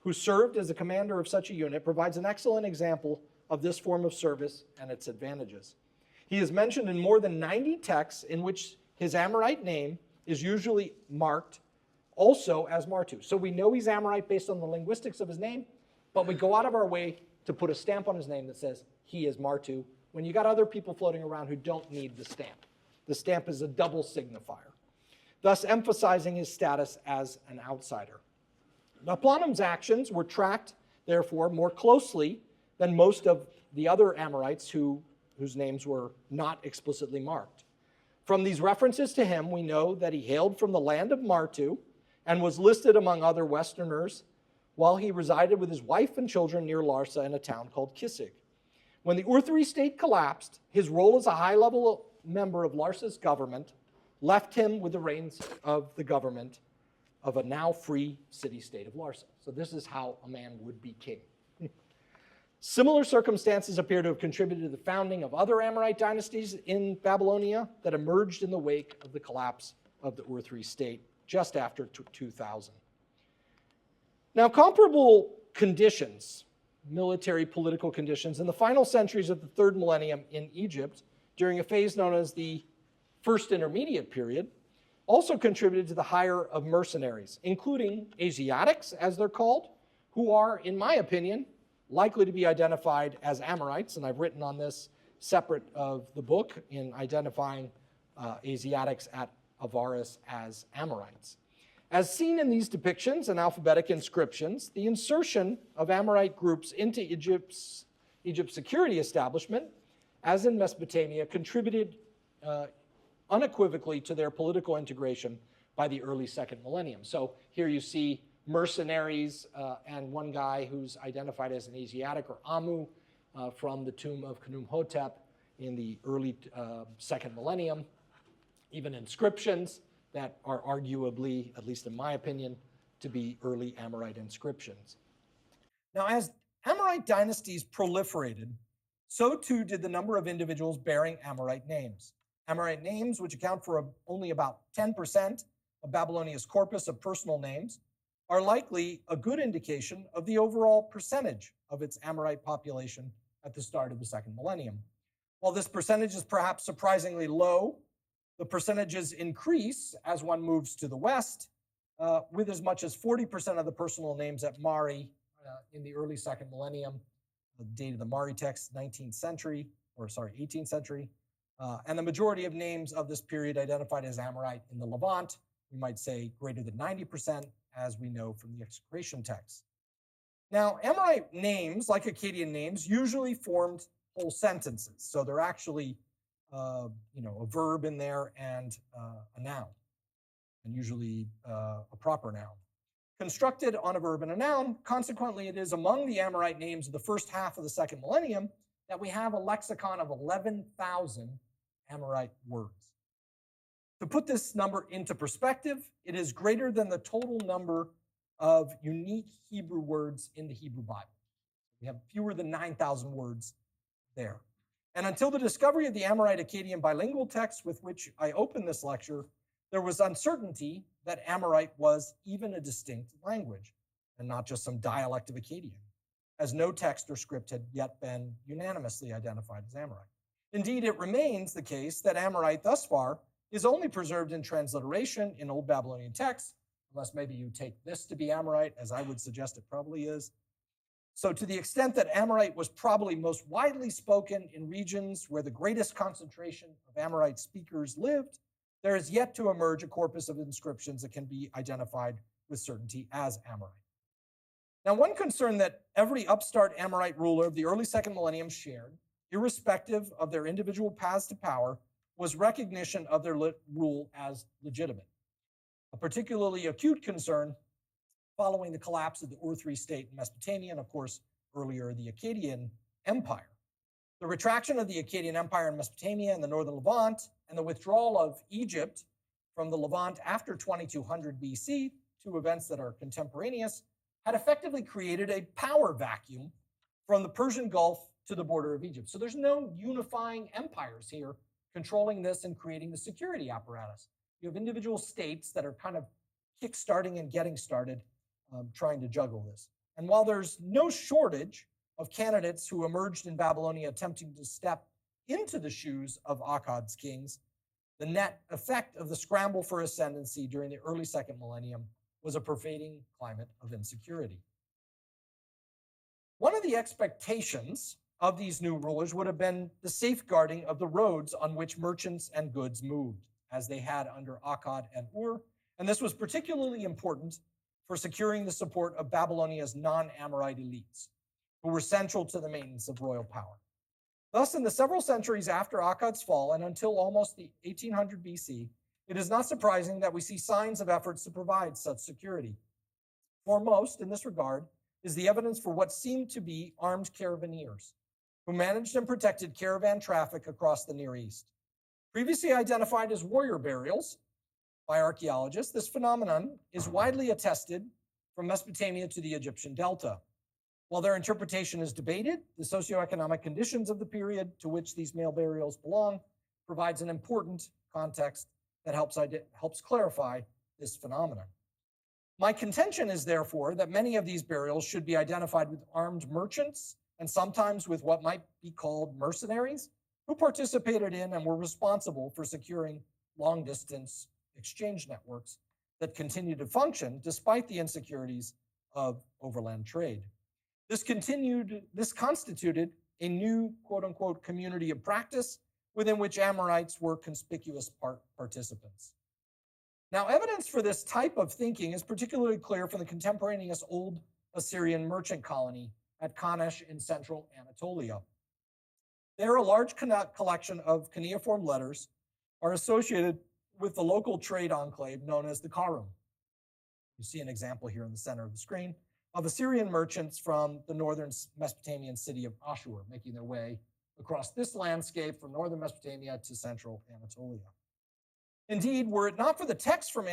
who served as a commander of such a unit, provides an excellent example of this form of service and its advantages. He is mentioned in more than 90 texts in which his Amorite name is usually marked also as Martu. So we know he's Amorite based on the linguistics of his name, but we go out of our way to put a stamp on his name that says he is Martu, when you got other people floating around who don't need the stamp. The stamp is a double signifier, thus emphasizing his status as an outsider. Now, Planum's actions were tracked, therefore, more closely than most of the other Amorites whose names were not explicitly marked. From these references to him, we know that he hailed from the land of Martu and was listed among other Westerners while he resided with his wife and children near Larsa in a town called Kisig. When the Ur-3 state collapsed, his role as a high-level member of Larsa's government left him with the reins of the government of a now free city-state of Larsa. So this is how a man would be king. Similar circumstances appear to have contributed to the founding of other Amorite dynasties in Babylonia that emerged in the wake of the collapse of the Ur-3 state just after 2000. Now, comparable conditions, military political conditions, in the final centuries of the third millennium in Egypt, during a phase known as the First Intermediate Period, also contributed to the hire of mercenaries, including Asiatics, as they're called, who are, in my opinion, likely to be identified as Amorites, and I've written on this separate of the book in identifying Asiatics at Avaris as Amorites. As seen in these depictions and alphabetic inscriptions, the insertion of Amorite groups into Egypt's security establishment, as in Mesopotamia, contributed unequivocally to their political integration by the early second millennium. So here you see mercenaries and one guy who's identified as an Asiatic, or Amu, from the tomb of Khnum-Hotep in the early second millennium. Even inscriptions that are arguably, at least in my opinion, to be early Amorite inscriptions. Now, as Amorite dynasties proliferated, so too did the number of individuals bearing Amorite names. Amorite names, which account for only about 10% of Babylonia's corpus of personal names, are likely a good indication of the overall percentage of its Amorite population at the start of the second millennium. While this percentage is perhaps surprisingly low, the percentages increase as one moves to the west, with as much as 40% of the personal names at Mari in the early second millennium, the date of the Mari text, 18th century, and the majority of names of this period identified as Amorite in the Levant, we might say greater than 90%, as we know from the excavation texts. Now, Amorite names, like Akkadian names, usually formed whole sentences. So they're actually, a verb in there and a noun, and usually a proper noun. Constructed on a verb and a noun, consequently, it is among the Amorite names of the first half of the second millennium that we have a lexicon of 11,000 Amorite words. To put this number into perspective, it is greater than the total number of unique Hebrew words in the Hebrew Bible. We have fewer than 9,000 words there. And until the discovery of the Amorite Akkadian bilingual text with which I opened this lecture, there was uncertainty that Amorite was even a distinct language and not just some dialect of Akkadian, as no text or script had yet been unanimously identified as Amorite. Indeed, it remains the case that Amorite thus far is only preserved in transliteration in Old Babylonian texts, unless maybe you take this to be Amorite, as I would suggest it probably is. So to the extent that Amorite was probably most widely spoken in regions where the greatest concentration of Amorite speakers lived, there is yet to emerge a corpus of inscriptions that can be identified with certainty as Amorite. Now, one concern that every upstart Amorite ruler of the early second millennium shared, irrespective of their individual paths to power, was recognition of their rule as legitimate. A particularly acute concern following the collapse of the Ur-3 state in Mesopotamia, and of course, earlier the Akkadian Empire. The retraction of the Akkadian Empire in Mesopotamia and the northern Levant, and the withdrawal of Egypt from the Levant after 2200 BC, two events that are contemporaneous, had effectively created a power vacuum from the Persian Gulf to the border of Egypt. So there's no unifying empires here controlling this and creating the security apparatus. You have individual states that are kind of kick-starting and getting started, trying to juggle this. And while there's no shortage of candidates who emerged in Babylonia attempting to step into the shoes of Akkad's kings, the net effect of the scramble for ascendancy during the early second millennium was a pervading climate of insecurity. One of the expectations of these new rulers would have been the safeguarding of the roads on which merchants and goods moved, as they had under Akkad and Ur, and this was particularly important for securing the support of Babylonia's non-Amorite elites, who were central to the maintenance of royal power. Thus, in the several centuries after Akkad's fall and until almost the 1800 BC, it is not surprising that we see signs of efforts to provide such security. Foremost in this regard is the evidence for what seemed to be armed caravaneers, who managed and protected caravan traffic across the Near East. Previously identified as warrior burials by archaeologists, this phenomenon is widely attested from Mesopotamia to the Egyptian Delta. While their interpretation is debated, the socioeconomic conditions of the period to which these male burials belong provides an important context that helps clarify this phenomenon. My contention is therefore that many of these burials should be identified with armed merchants and sometimes with what might be called mercenaries who participated in and were responsible for securing long-distance exchange networks that continue to function despite the insecurities of overland trade. This constituted a new, quote-unquote, community of practice within which Amorites were conspicuous participants. Now, evidence for this type of thinking is particularly clear from the contemporaneous Old Assyrian merchant colony at Kanesh in central Anatolia. There, a large collection of cuneiform letters are associated with the local trade enclave known as the Karum. You see an example here in the center of the screen of Assyrian merchants from the northern Mesopotamian city of Ashur, making their way across this landscape from northern Mesopotamia to central Anatolia. Indeed, were it not for the text from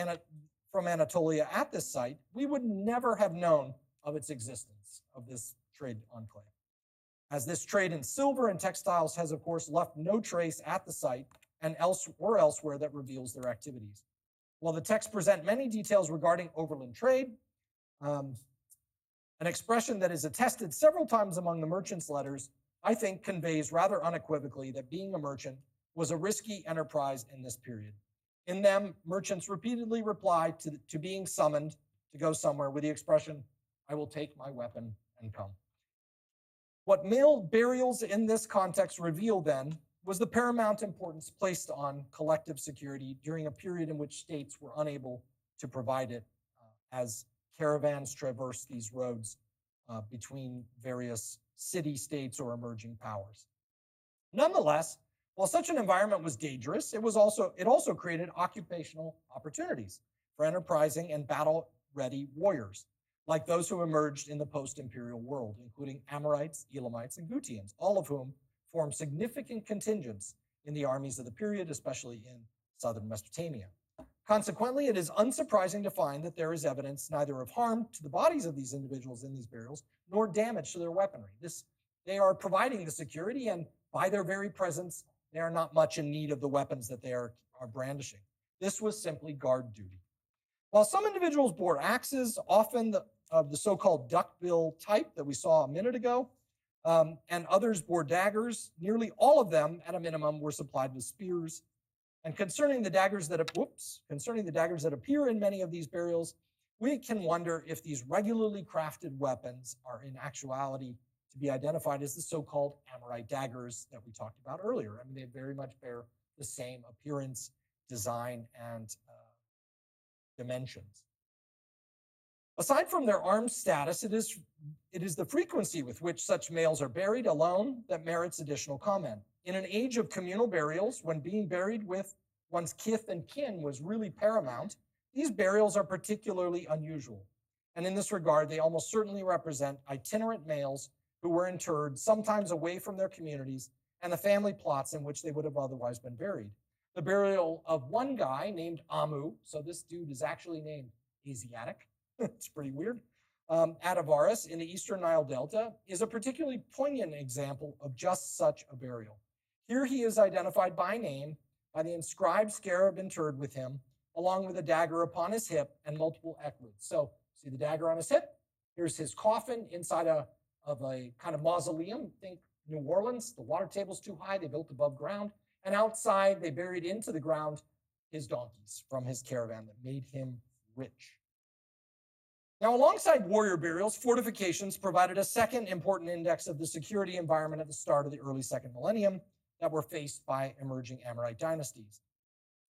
Anatolia at this site, we would never have known of its existence, of this trade enclave, as this trade in silver and textiles has, of course, left no trace at the site and elsewhere that reveals their activities. While the texts present many details regarding overland trade, an expression that is attested several times among the merchants' letters, I think, conveys rather unequivocally that being a merchant was a risky enterprise in this period. In them, merchants repeatedly reply to being summoned to go somewhere with the expression, "I will take my weapon and come." What male burials in this context reveal then was the paramount importance placed on collective security during a period in which states were unable to provide it as caravans traverse these roads between various city-states or emerging powers. Nonetheless, while such an environment was dangerous, it also created occupational opportunities for enterprising and battle-ready warriors, like those who emerged in the post-imperial world, including Amorites, Elamites, and Gutians, all of whom formed significant contingents in the armies of the period, especially in southern Mesopotamia. Consequently, it is unsurprising to find that there is evidence neither of harm to the bodies of these individuals in these burials, nor damage to their weaponry. They are providing the security, and by their very presence, they are not much in need of the weapons that they are brandishing. This was simply guard duty. While some individuals bore axes, often of the so-called duckbill type that we saw a minute ago, and others bore daggers, nearly all of them, at a minimum, were supplied with spears. And concerning the daggers that appear in many of these burials, we can wonder if these regularly crafted weapons are in actuality to be identified as the so-called Amorite daggers that we talked about earlier. I mean, they very much bear the same appearance, design, and dimensions. Aside from their armed status, it is the frequency with which such males are buried alone that merits additional comment. In an age of communal burials, when being buried with one's kith and kin was really paramount, these burials are particularly unusual. And in this regard, they almost certainly represent itinerant males who were interred, sometimes away from their communities and the family plots in which they would have otherwise been buried. The burial of one guy named Amu, so this dude is actually named Asiatic, it's pretty weird, at Avaris in the eastern Nile Delta, is a particularly poignant example of just such a burial. Here he is identified by name by the inscribed scarab interred with him, along with a dagger upon his hip and multiple equids. So, see the dagger on his hip? Here's his coffin inside of a kind of mausoleum. Think New Orleans, the water table's too high, they built above ground. And outside, they buried into the ground his donkeys from his caravan that made him rich. Now, alongside warrior burials, fortifications provided a second important index of the security environment at the start of the early second millennium that were faced by emerging Amorite dynasties.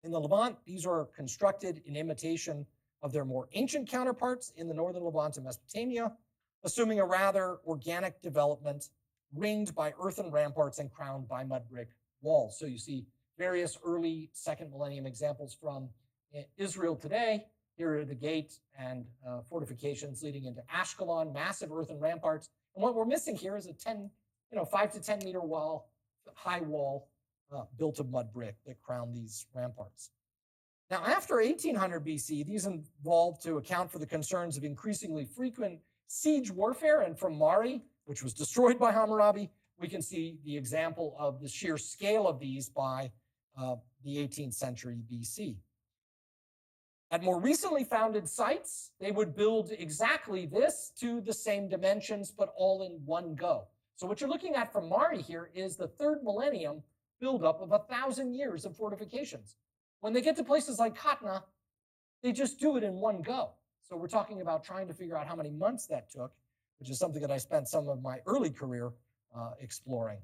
In the Levant, these are constructed in imitation of their more ancient counterparts in the northern Levant and Mesopotamia, assuming a rather organic development ringed by earthen ramparts and crowned by mud brick walls. So you see various early second millennium examples from Israel today. Here are the gate and fortifications leading into Ashkelon, massive earthen ramparts. And what we're missing here is a 5 to 10 meter high wall built of mud brick that crown these ramparts. Now, after 1800 BC, these evolved to account for the concerns of increasingly frequent siege warfare. And from Mari, which was destroyed by Hammurabi, we can see the example of the sheer scale of these by the 18th century BC. At more recently founded sites, they would build exactly this to the same dimensions, but all in one go. So what you're looking at from Mari here is the third millennium buildup of 1,000 years of fortifications. When they get to places like Katna, they just do it in one go. So we're talking about trying to figure out how many months that took, which is something that I spent some of my early career exploring.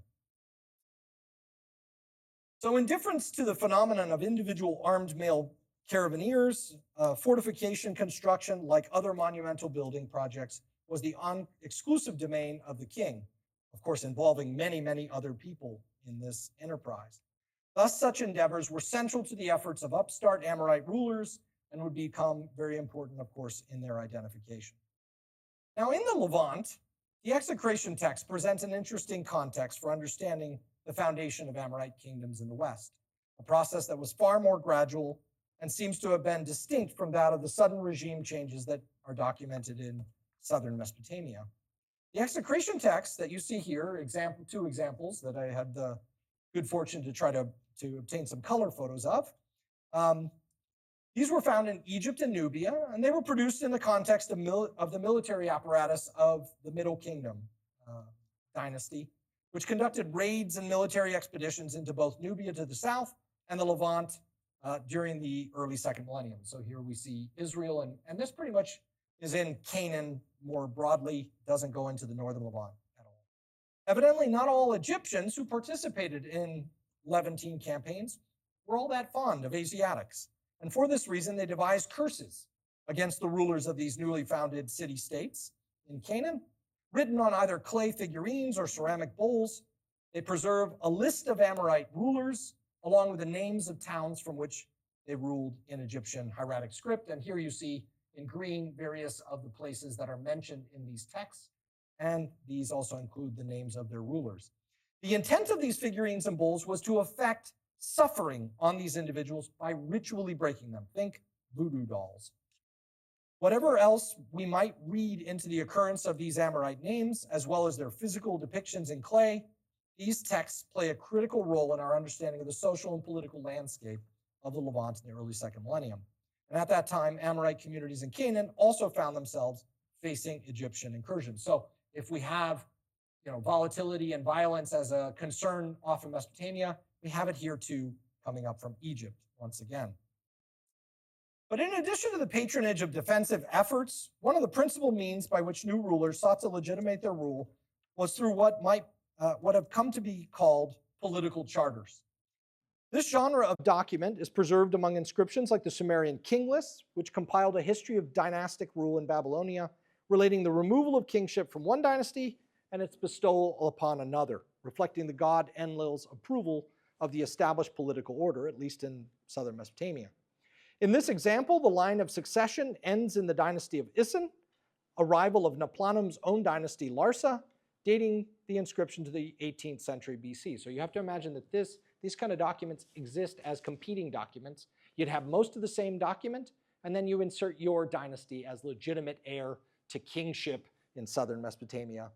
So in difference to the phenomenon of individual armed male caravaneers, fortification construction, like other monumental building projects, was the exclusive domain of the king, of course, involving many, many other people in this enterprise. Thus, such endeavors were central to the efforts of upstart Amorite rulers and would become very important, of course, in their identification. Now, in the Levant, the execration text presents an interesting context for understanding the foundation of Amorite kingdoms in the West, a process that was far more gradual and seems to have been distinct from that of the sudden regime changes that are documented in southern Mesopotamia. The execration text that you see here, two examples that I had the good fortune to try to obtain some color photos of. These were found in Egypt and Nubia, and they were produced in the context of the military apparatus of the Middle Kingdom dynasty, which conducted raids and military expeditions into both Nubia to the south and the Levant during the early second millennium. So here we see Israel, and this pretty much is in Canaan more broadly, doesn't go into the northern Levant at all. Evidently, not all Egyptians who participated in Levantine campaigns were all that fond of Asiatics. And for this reason, they devised curses against the rulers of these newly founded city-states in Canaan, written on either clay figurines or ceramic bowls. They preserve a list of Amorite rulers, along with the names of towns from which they ruled in Egyptian hieratic script. And here you see in green various of the places that are mentioned in these texts, and these also include the names of their rulers. The intent of these figurines and bowls was to effect suffering on these individuals by ritually breaking them. Think voodoo dolls. Whatever else we might read into the occurrence of these Amorite names, as well as their physical depictions in clay, these texts play a critical role in our understanding of the social and political landscape of the Levant in the early second millennium. And at that time, Amorite communities in Canaan also found themselves facing Egyptian incursions. So if we have volatility and violence as a concern off of Mesopotamia, we have it here too, coming up from Egypt once again. But in addition to the patronage of defensive efforts, one of the principal means by which new rulers sought to legitimate their rule was through what have come to be called political charters. This genre of document is preserved among inscriptions like the Sumerian king lists, which compiled a history of dynastic rule in Babylonia, relating the removal of kingship from one dynasty and its bestowal upon another, reflecting the god Enlil's approval of the established political order, at least in southern Mesopotamia. In this example, the line of succession ends in the dynasty of Isin, a rival of Naplanum's own dynasty Larsa, dating the inscription to the 18th century BC. So you have to imagine that these kind of documents exist as competing documents. You'd have most of the same document, and then you insert your dynasty as legitimate heir to kingship in southern Mesopotamia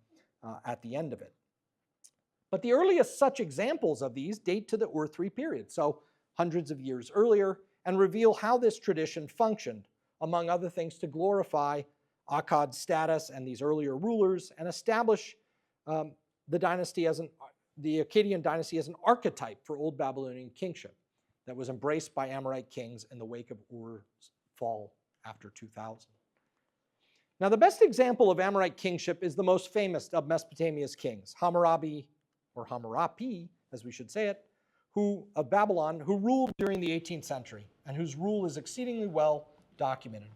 at the end of it. But the earliest such examples of these date to the Ur III period, so hundreds of years earlier, and reveal how this tradition functioned, among other things, to glorify Akkad's status and these earlier rulers and establish the Akkadian dynasty as an archetype for Old Babylonian kingship that was embraced by Amorite kings in the wake of Ur's fall after 2000. Now, the best example of Amorite kingship is the most famous of Mesopotamia's kings, Hammurabi, or Hammurapi, as we should say it, of Babylon, who ruled during the 18th century and whose rule is exceedingly well documented.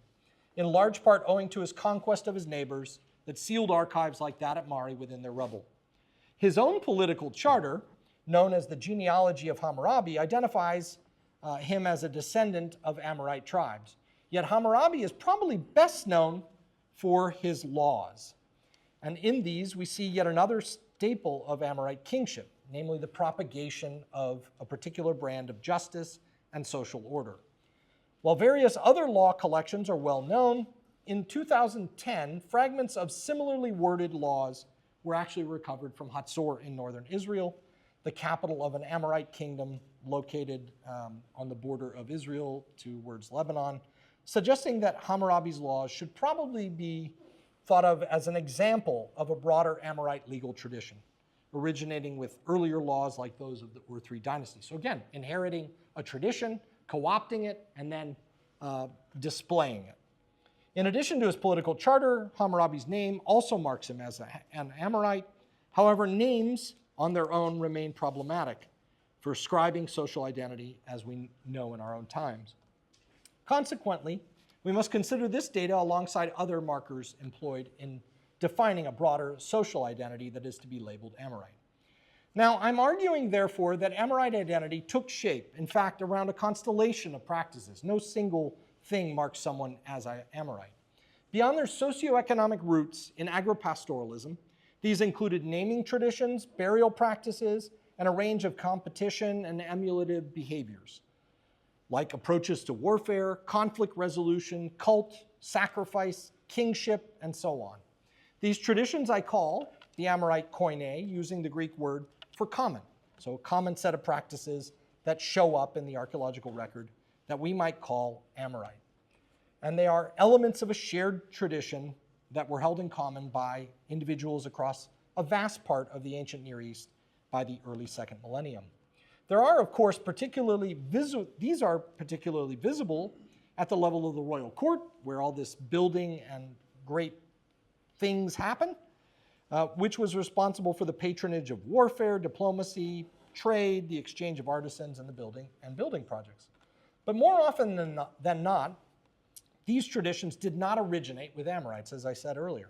in large part owing to his conquest of his neighbors that sealed archives like that at Mari within their rubble. His own political charter, known as the Genealogy of Hammurabi, identifies him as a descendant of Amorite tribes. Yet Hammurabi is probably best known for his laws. And in these, we see yet another staple of Amorite kingship, namely the propagation of a particular brand of justice and social order. While various other law collections are well known, in 2010, fragments of similarly worded laws were actually recovered from Hatzor in northern Israel, the capital of an Amorite kingdom located on the border of Israel towards Lebanon, suggesting that Hammurabi's laws should probably be thought of as an example of a broader Amorite legal tradition, originating with earlier laws like those of the Ur-3 dynasty. So again, inheriting a tradition, co-opting it, and then displaying it. In addition to his political charter, Hammurabi's name also marks him as an Amorite. However, names on their own remain problematic for ascribing social identity as we know in our own times. Consequently, we must consider this data alongside other markers employed in defining a broader social identity that is to be labeled Amorite. Now, I'm arguing, therefore, that Amorite identity took shape, in fact, around a constellation of practices. No single thing marks someone as an Amorite. Beyond their socioeconomic roots in agropastoralism, these included naming traditions, burial practices, and a range of competition and emulative behaviors, like approaches to warfare, conflict resolution, cult, sacrifice, kingship, and so on. These traditions I call the Amorite koine, using the Greek word for common. So a common set of practices that show up in the archaeological record that we might call Amorite. And they are elements of a shared tradition that were held in common by individuals across a vast part of the ancient Near East by the early second millennium. There are, of course, these are particularly visible at the level of the royal court, where all this building and great things happen, which was responsible for the patronage of warfare, diplomacy, trade, the exchange of artisans, and building projects. But more often than not, these traditions did not originate with Amorites, as I said earlier.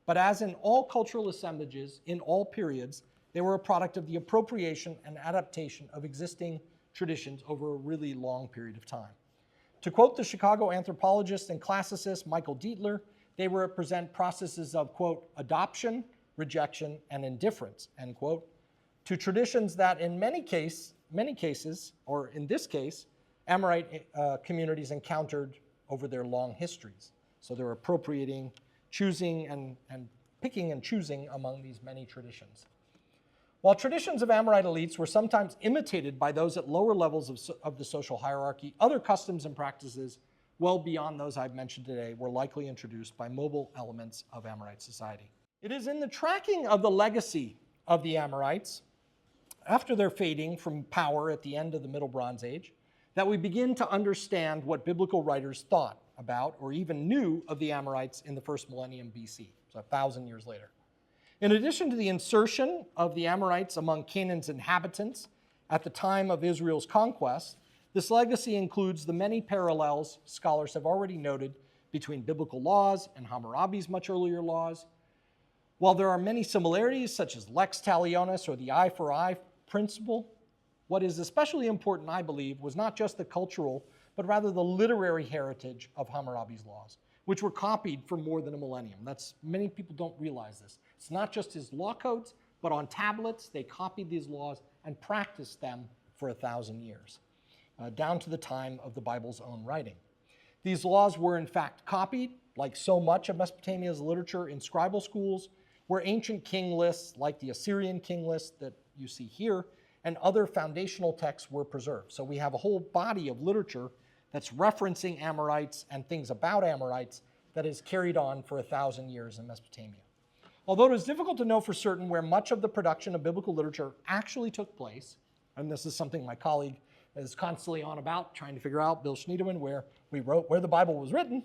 But as in all cultural assemblages in all periods, they were a product of the appropriation and adaptation of existing traditions over a really long period of time. To quote the Chicago anthropologist and classicist Michael Dietler, they represent processes of, quote, adoption, rejection, and indifference, end quote, to traditions that in many cases, or in this case, Amorite communities encountered over their long histories. So they're appropriating, choosing, and picking and choosing among these many traditions. While traditions of Amorite elites were sometimes imitated by those at lower levels of the social hierarchy, other customs and practices well beyond those I've mentioned today were likely introduced by mobile elements of Amorite society. It is in the tracking of the legacy of the Amorites, after their fading from power at the end of the Middle Bronze Age, that we begin to understand what biblical writers thought about or even knew of the Amorites in the first millennium BC, so 1,000 years later. In addition to the insertion of the Amorites among Canaan's inhabitants at the time of Israel's conquest, this legacy includes the many parallels scholars have already noted between biblical laws and Hammurabi's much earlier laws. While there are many similarities, such as lex talionis or the eye for eye principle, what is especially important, I believe, was not just the cultural, but rather the literary heritage of Hammurabi's laws, which were copied for more than a millennium. Many people don't realize this. It's not just his law codes, but on tablets, they copied these laws and practiced them for 1,000 years, down to the time of the Bible's own writing. These laws were in fact copied, like so much of Mesopotamia's literature, in scribal schools, where ancient king lists, like the Assyrian king list that you see here, and other foundational texts were preserved. So we have a whole body of literature that's referencing Amorites and things about Amorites that is carried on for 1,000 years in Mesopotamia. Although it is difficult to know for certain where much of the production of biblical literature actually took place, and this is something my colleague is constantly on about, trying to figure out, Bill Schneedeman, where the Bible was written,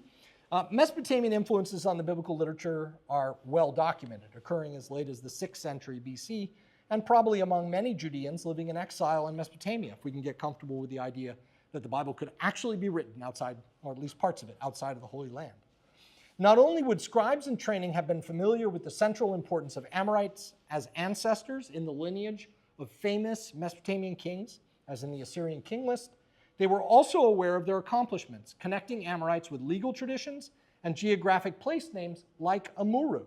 Mesopotamian influences on the biblical literature are well documented, occurring as late as the 6th century BC, and probably among many Judeans living in exile in Mesopotamia, if we can get comfortable with the idea that the Bible could actually be written outside, or at least parts of it, outside of the Holy Land. Not only would scribes in training have been familiar with the central importance of Amorites as ancestors in the lineage of famous Mesopotamian kings, as in the Assyrian king list, they were also aware of their accomplishments, connecting Amorites with legal traditions and geographic place names like Amuru,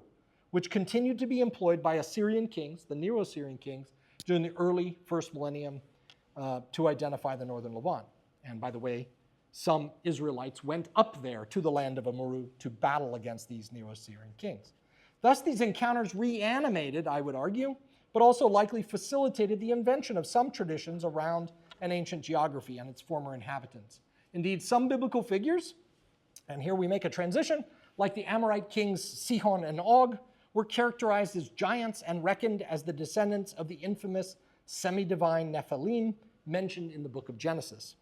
which continued to be employed by Assyrian kings, the Neo-Assyrian kings, during the early first millennium to identify the northern Levant. And by the way, some Israelites went up there to the land of Amuru to battle against these Neo-Assyrian kings. Thus, these encounters reanimated, I would argue, but also likely facilitated the invention of some traditions around an ancient geography and its former inhabitants. Indeed, some biblical figures, and here we make a transition, like the Amorite kings Sihon and Og, were characterized as giants and reckoned as the descendants of the infamous semi-divine Nephilim mentioned in the book of Genesis.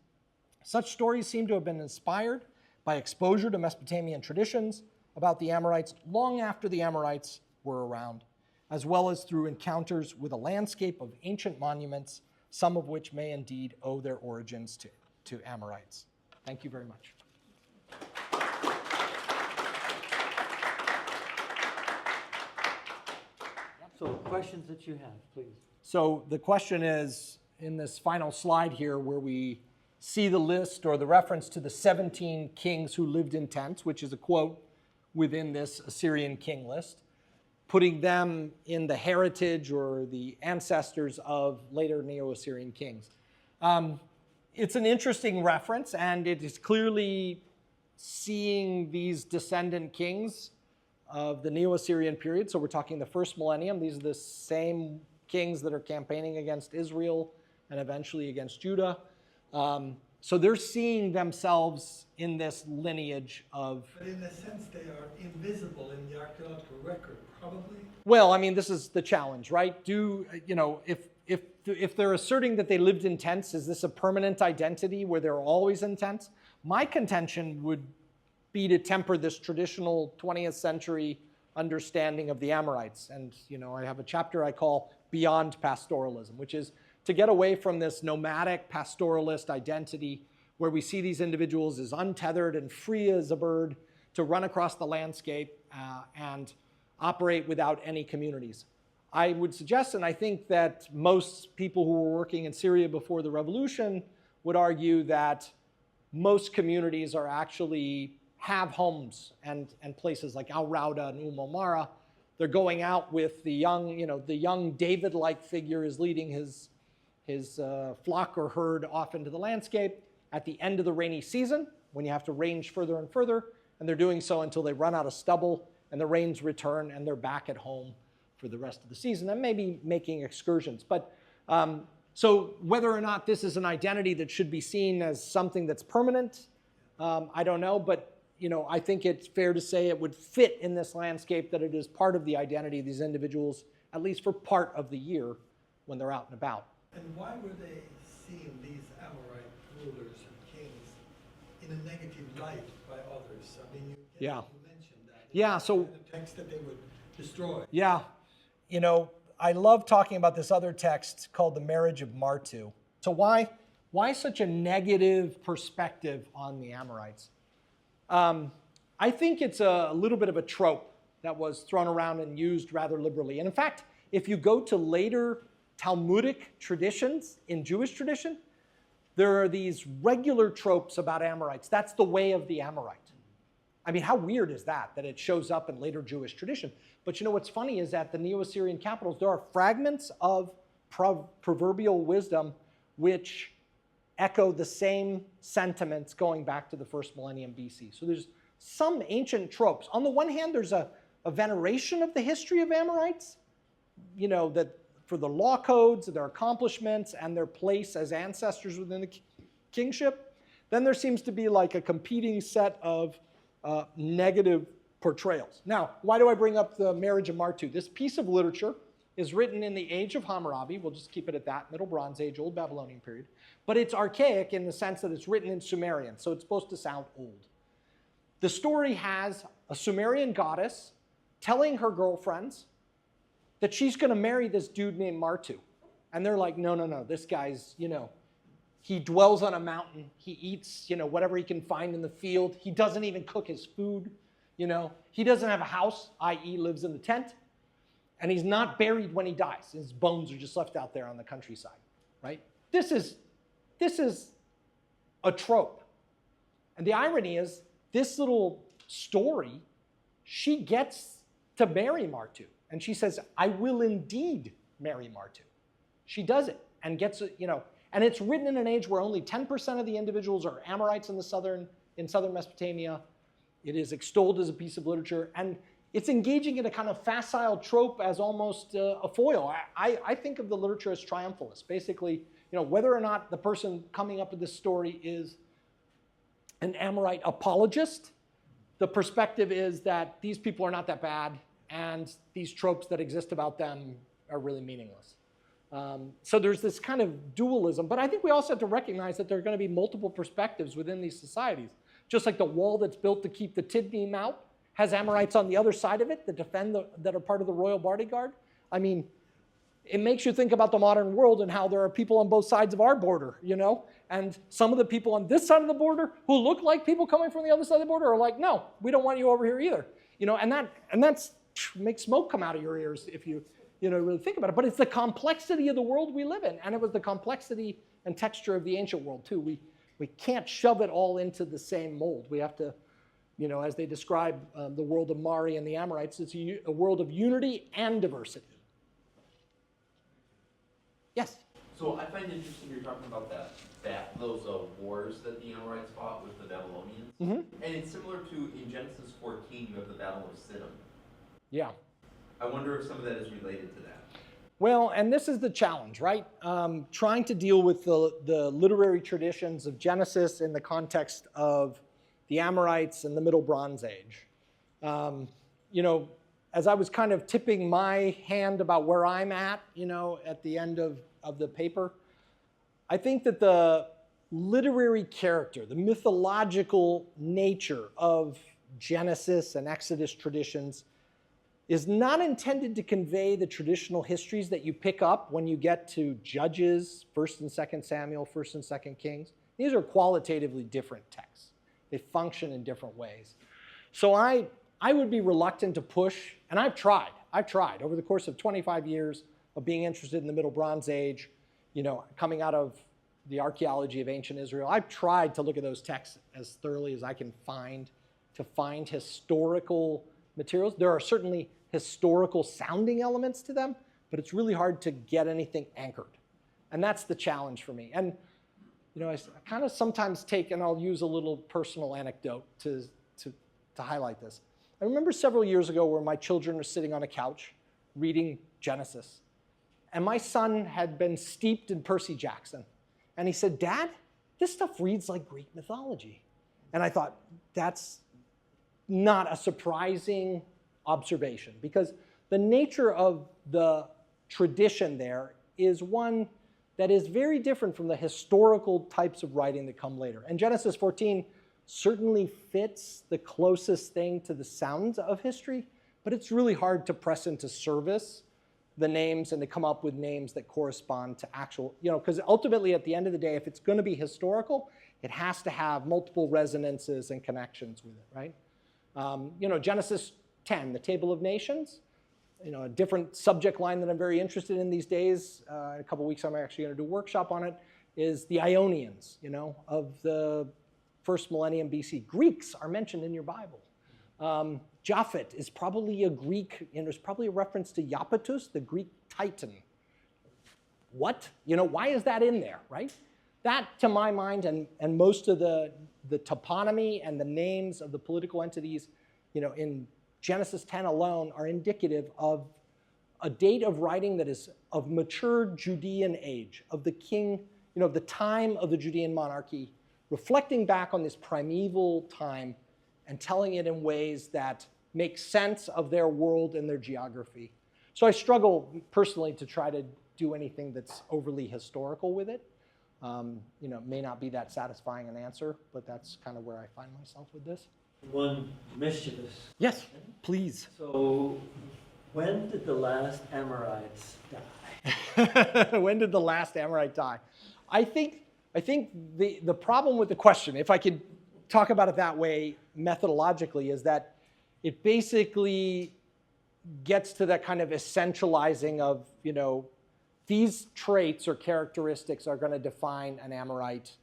Such stories seem to have been inspired by exposure to Mesopotamian traditions about the Amorites long after the Amorites were around, as well as through encounters with a landscape of ancient monuments, some of which may indeed owe their origins to Amorites. Thank you very much. So questions that you have, please. So the question is, in this final slide here, where we see the list or the reference to the 17 kings who lived in tents, which is a quote within this Assyrian king list, putting them in the heritage or the ancestors of later Neo-Assyrian kings. It's an interesting reference, and it is clearly seeing these descendant kings of the Neo-Assyrian period. So we're talking the first millennium. These are the same kings that are campaigning against Israel and eventually against Judah. So they're seeing themselves in this lineage of... But in a sense, they are invisible in the archaeological record, probably. Well, I mean, this is the challenge, right? If they're asserting that they lived in tents, is this a permanent identity where they're always in tents? My contention would be to temper this traditional 20th century understanding of the Amorites. And, I have a chapter I call Beyond Pastoralism, which is to get away from this nomadic pastoralist identity where we see these individuals as untethered and free as a bird to run across the landscape and operate without any communities. I would suggest, and I think that most people who were working in Syria before the revolution would argue that most communities are actually have homes and places like Al Rauda and Umomara. They're going out with the young David-like figure is leading his flock or herd off into the landscape at the end of the rainy season, when you have to range further and further, and they're doing so until they run out of stubble and the rains return and they're back at home for the rest of the season, and maybe making excursions. But so whether or not this is an identity that should be seen as something that's permanent, I don't know, but I think it's fair to say it would fit in this landscape that it is part of the identity of these individuals, at least for part of the year when they're out and about. And why were they seeing these Amorite rulers and kings in a negative light by others? I mean, you mentioned that. Yeah, so... In the text that they would destroy. Yeah. I love talking about this other text called The Marriage of Martu. So why such a negative perspective on the Amorites? I think it's a little bit of a trope that was thrown around and used rather liberally. And in fact, if you go to later Talmudic traditions in Jewish tradition, there are these regular tropes about Amorites. That's the way of the Amorite. I mean, how weird is that it shows up in later Jewish tradition? But what's funny is that the Neo-Assyrian capitals, there are fragments of proverbial wisdom which echo the same sentiments going back to the first millennium BC. So there's some ancient tropes. On the one hand, there's a veneration of the history of Amorites, that for the law codes, their accomplishments, and their place as ancestors within the kingship. Then there seems to be like a competing set of negative portrayals. Now, why do I bring up The Marriage of Martu? This piece of literature is written in the age of Hammurabi. We'll just keep it at that, Middle Bronze Age, Old Babylonian period. But it's archaic in the sense that it's written in Sumerian, so it's supposed to sound old. The story has a Sumerian goddess telling her girlfriends that she's going to marry this dude named Martu. And they're like, no, this guy's, he dwells on a mountain. He eats, whatever he can find in the field. He doesn't even cook his food. You know, he doesn't have a house, i.e. lives in the tent, and he's not buried when he dies. His bones are just left out there on the countryside, right? This is a trope. And the irony is, this little story, she gets to marry Martu. And she says, I will indeed marry Martu. She does it and gets it, you know, and it's written in an age where only 10% of the individuals are Amorites in southern Mesopotamia. It is extolled as a piece of literature, and it's engaging in a kind of facile trope as almost a foil. I think of the literature as triumphalist. Basically, you know, whether or not the person coming up with this story is an Amorite apologist, the perspective is that these people are not that bad, and these tropes that exist about them are really meaningless. So there's this kind of dualism, but I think we also have to recognize that there are going to be multiple perspectives within these societies. Just like the wall that's built to keep the Tidnim out has Amorites on the other side of it that defend that are part of the royal bodyguard. I mean, it makes you think about the modern world and how there are people on both sides of our border, you know? And some of the people on this side of the border who look like people coming from the other side of the border are like, no, we don't want you over here either. You know, and that's makes smoke come out of your ears if you really think about it. But it's the complexity of the world we live in, and it was the complexity and texture of the ancient world too. We can't shove it all into the same mold. We have to, you know, as they describe the world of Mari and the Amorites, it's a world of unity and diversity. Yes? So I find it interesting you're talking about those wars that the Amorites fought with the Babylonians. Mm-hmm. And it's similar to, in Genesis 14, you have the Battle of Siddim. Yeah. I wonder if some of that is related to that. Well, and this is the challenge, right? Trying to deal with the literary traditions of Genesis in the context of the Amorites and the Middle Bronze Age. You know, as I was kind of tipping my hand about where I'm at, you know, at the end of the paper, I think that the literary character, the mythological nature of Genesis and Exodus traditions is not intended to convey the traditional histories that you pick up when you get to Judges, 1st and 2nd Samuel, 1st and 2nd Kings. These are qualitatively different texts. They function in different ways. So I would be reluctant to push, and I've tried over the course of 25 years of being interested in the Middle Bronze Age, you know, coming out of the archaeology of ancient Israel. I've tried to look at those texts as thoroughly as I can find, to find historical materials. There are certainly historical sounding elements to them, but it's really hard to get anything anchored. And that's the challenge for me. And you know, I kind of sometimes take, and I'll use a little personal anecdote to highlight this. I remember several years ago where my children were sitting on a couch reading Genesis. And my son had been steeped in Percy Jackson. And he said, Dad, this stuff reads like Greek mythology. And I thought, that's not a surprising observation, because the nature of the tradition there is one that is very different from the historical types of writing that come later. And Genesis 14 certainly fits the closest thing to the sounds of history, but it's really hard to press into service the names and to come up with names that correspond to actual, you know, because ultimately at the end of the day, if it's going to be historical, it has to have multiple resonances and connections with it, right? You know, Genesis 10, the Table of Nations, you know, a different subject line that I'm very interested in these days, in a couple weeks I'm actually going to do a workshop on it, is the Ionians, you know, of the first millennium BC. Greeks are mentioned in your Bible. Japhet is probably a Greek, and there's probably a reference to Iapetus, the Greek Titan. What? You know, why is that in there, right? That, to my mind, and most of the toponymy and the names of the political entities, you know, in Genesis 10 alone are indicative of a date of writing that is of mature Judean age, of the king, you know, the time of the Judean monarchy, reflecting back on this primeval time and telling it in ways that make sense of their world and their geography. So I struggle personally to try to do anything that's overly historical with it. You know, it may not be that satisfying an answer, but that's kind of where I find myself with this. One mischievous. Yes, please. So, when did the last Amorites die? When did the last Amorite die? I think the problem with the question, if I could talk about it that way methodologically, is that it basically gets to that kind of essentializing of, these traits or characteristics are going to define an Amorite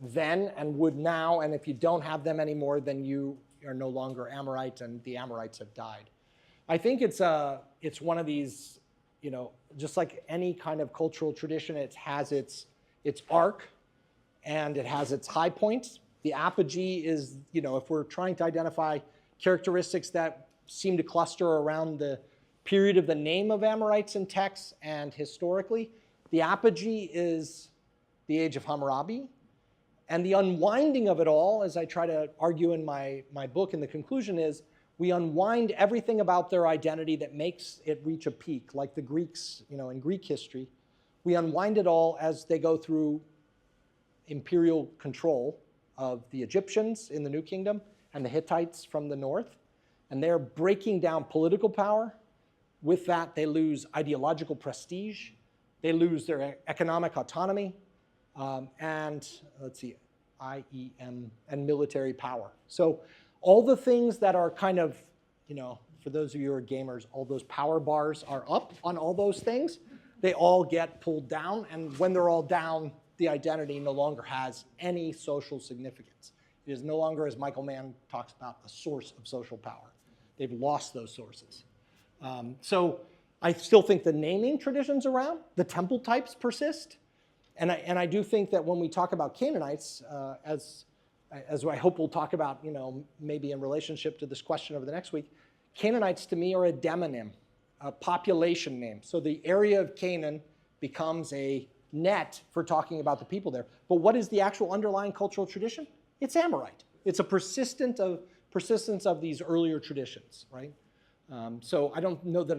then and would now, and if you don't have them anymore, then you are no longer Amorite and the Amorites have died. I think it's one of these, just like any kind of cultural tradition, it has its arc and it has its high points. The apogee is, if we're trying to identify characteristics that seem to cluster around the period of the name of Amorites in texts and historically, the apogee is the age of Hammurabi. And the unwinding of it all, as I try to argue in my book in the conclusion, is we unwind everything about their identity that makes it reach a peak, like the Greeks, in Greek history. We unwind it all as they go through imperial control of the Egyptians in the New Kingdom and the Hittites from the north. And they're breaking down political power. With that, they lose ideological prestige. They lose their economic autonomy. And let's see, IEM, and military power. So all the things that are kind of, for those of you who are gamers, all those power bars are up on all those things. They all get pulled down. And when they're all down, the identity no longer has any social significance. It is no longer, as Michael Mann talks about, a source of social power. They've lost those sources. So I still think the naming tradition's around. The temple types persist. And I do think that when we talk about Canaanites, as I hope we'll talk about, maybe in relationship to this question over the next week, Canaanites to me are a demonym, a population name. So the area of Canaan becomes a net for talking about the people there. But what is the actual underlying cultural tradition? It's Amorite. It's a persistence of these earlier traditions, right? So I don't know that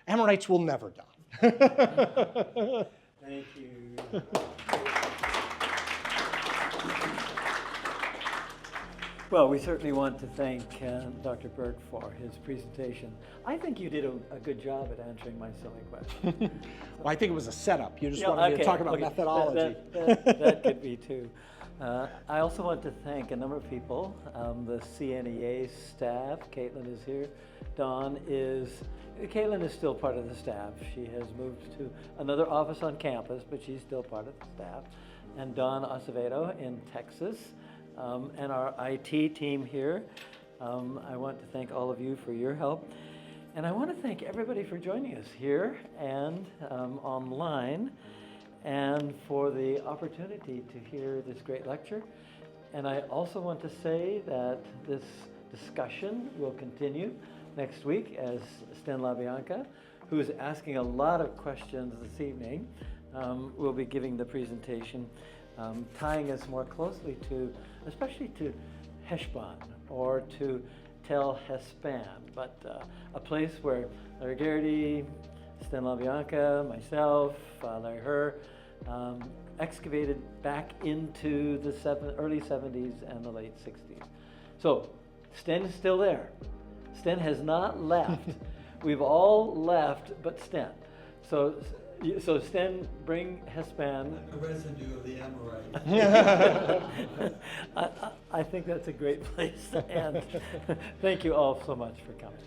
Amorites will never die. Thank you. Well, we certainly want to thank Dr. Burke for his presentation. I think you did a good job at answering my silly question. Well, I think it was a setup. You just wanted me to talk about methodology. That could be too. I also want to thank a number of people. The CNEA staff, Caitlin is here. Caitlin is still part of the staff. She has moved to another office on campus, but she's still part of the staff. And Don Acevedo in Texas, and our IT team here. I want to thank all of you for your help. And I want to thank everybody for joining us here and online, and for the opportunity to hear this great lecture. And I also want to say that this discussion will continue next week as Sten LaBianca, who is asking a lot of questions this evening, will be giving the presentation, tying us more closely to, especially to Heshbon or to Tel Hespan, but a place where Larry Garrity, Sten LaBianca, myself, Larry Herr, excavated back into the early 70s and the late 60s. So Sten is still there. Sten has not left. We've all left but Sten. So Sten, bring Hespan. A residue of the Amorite. I think that's a great place to end. Thank you all so much for coming.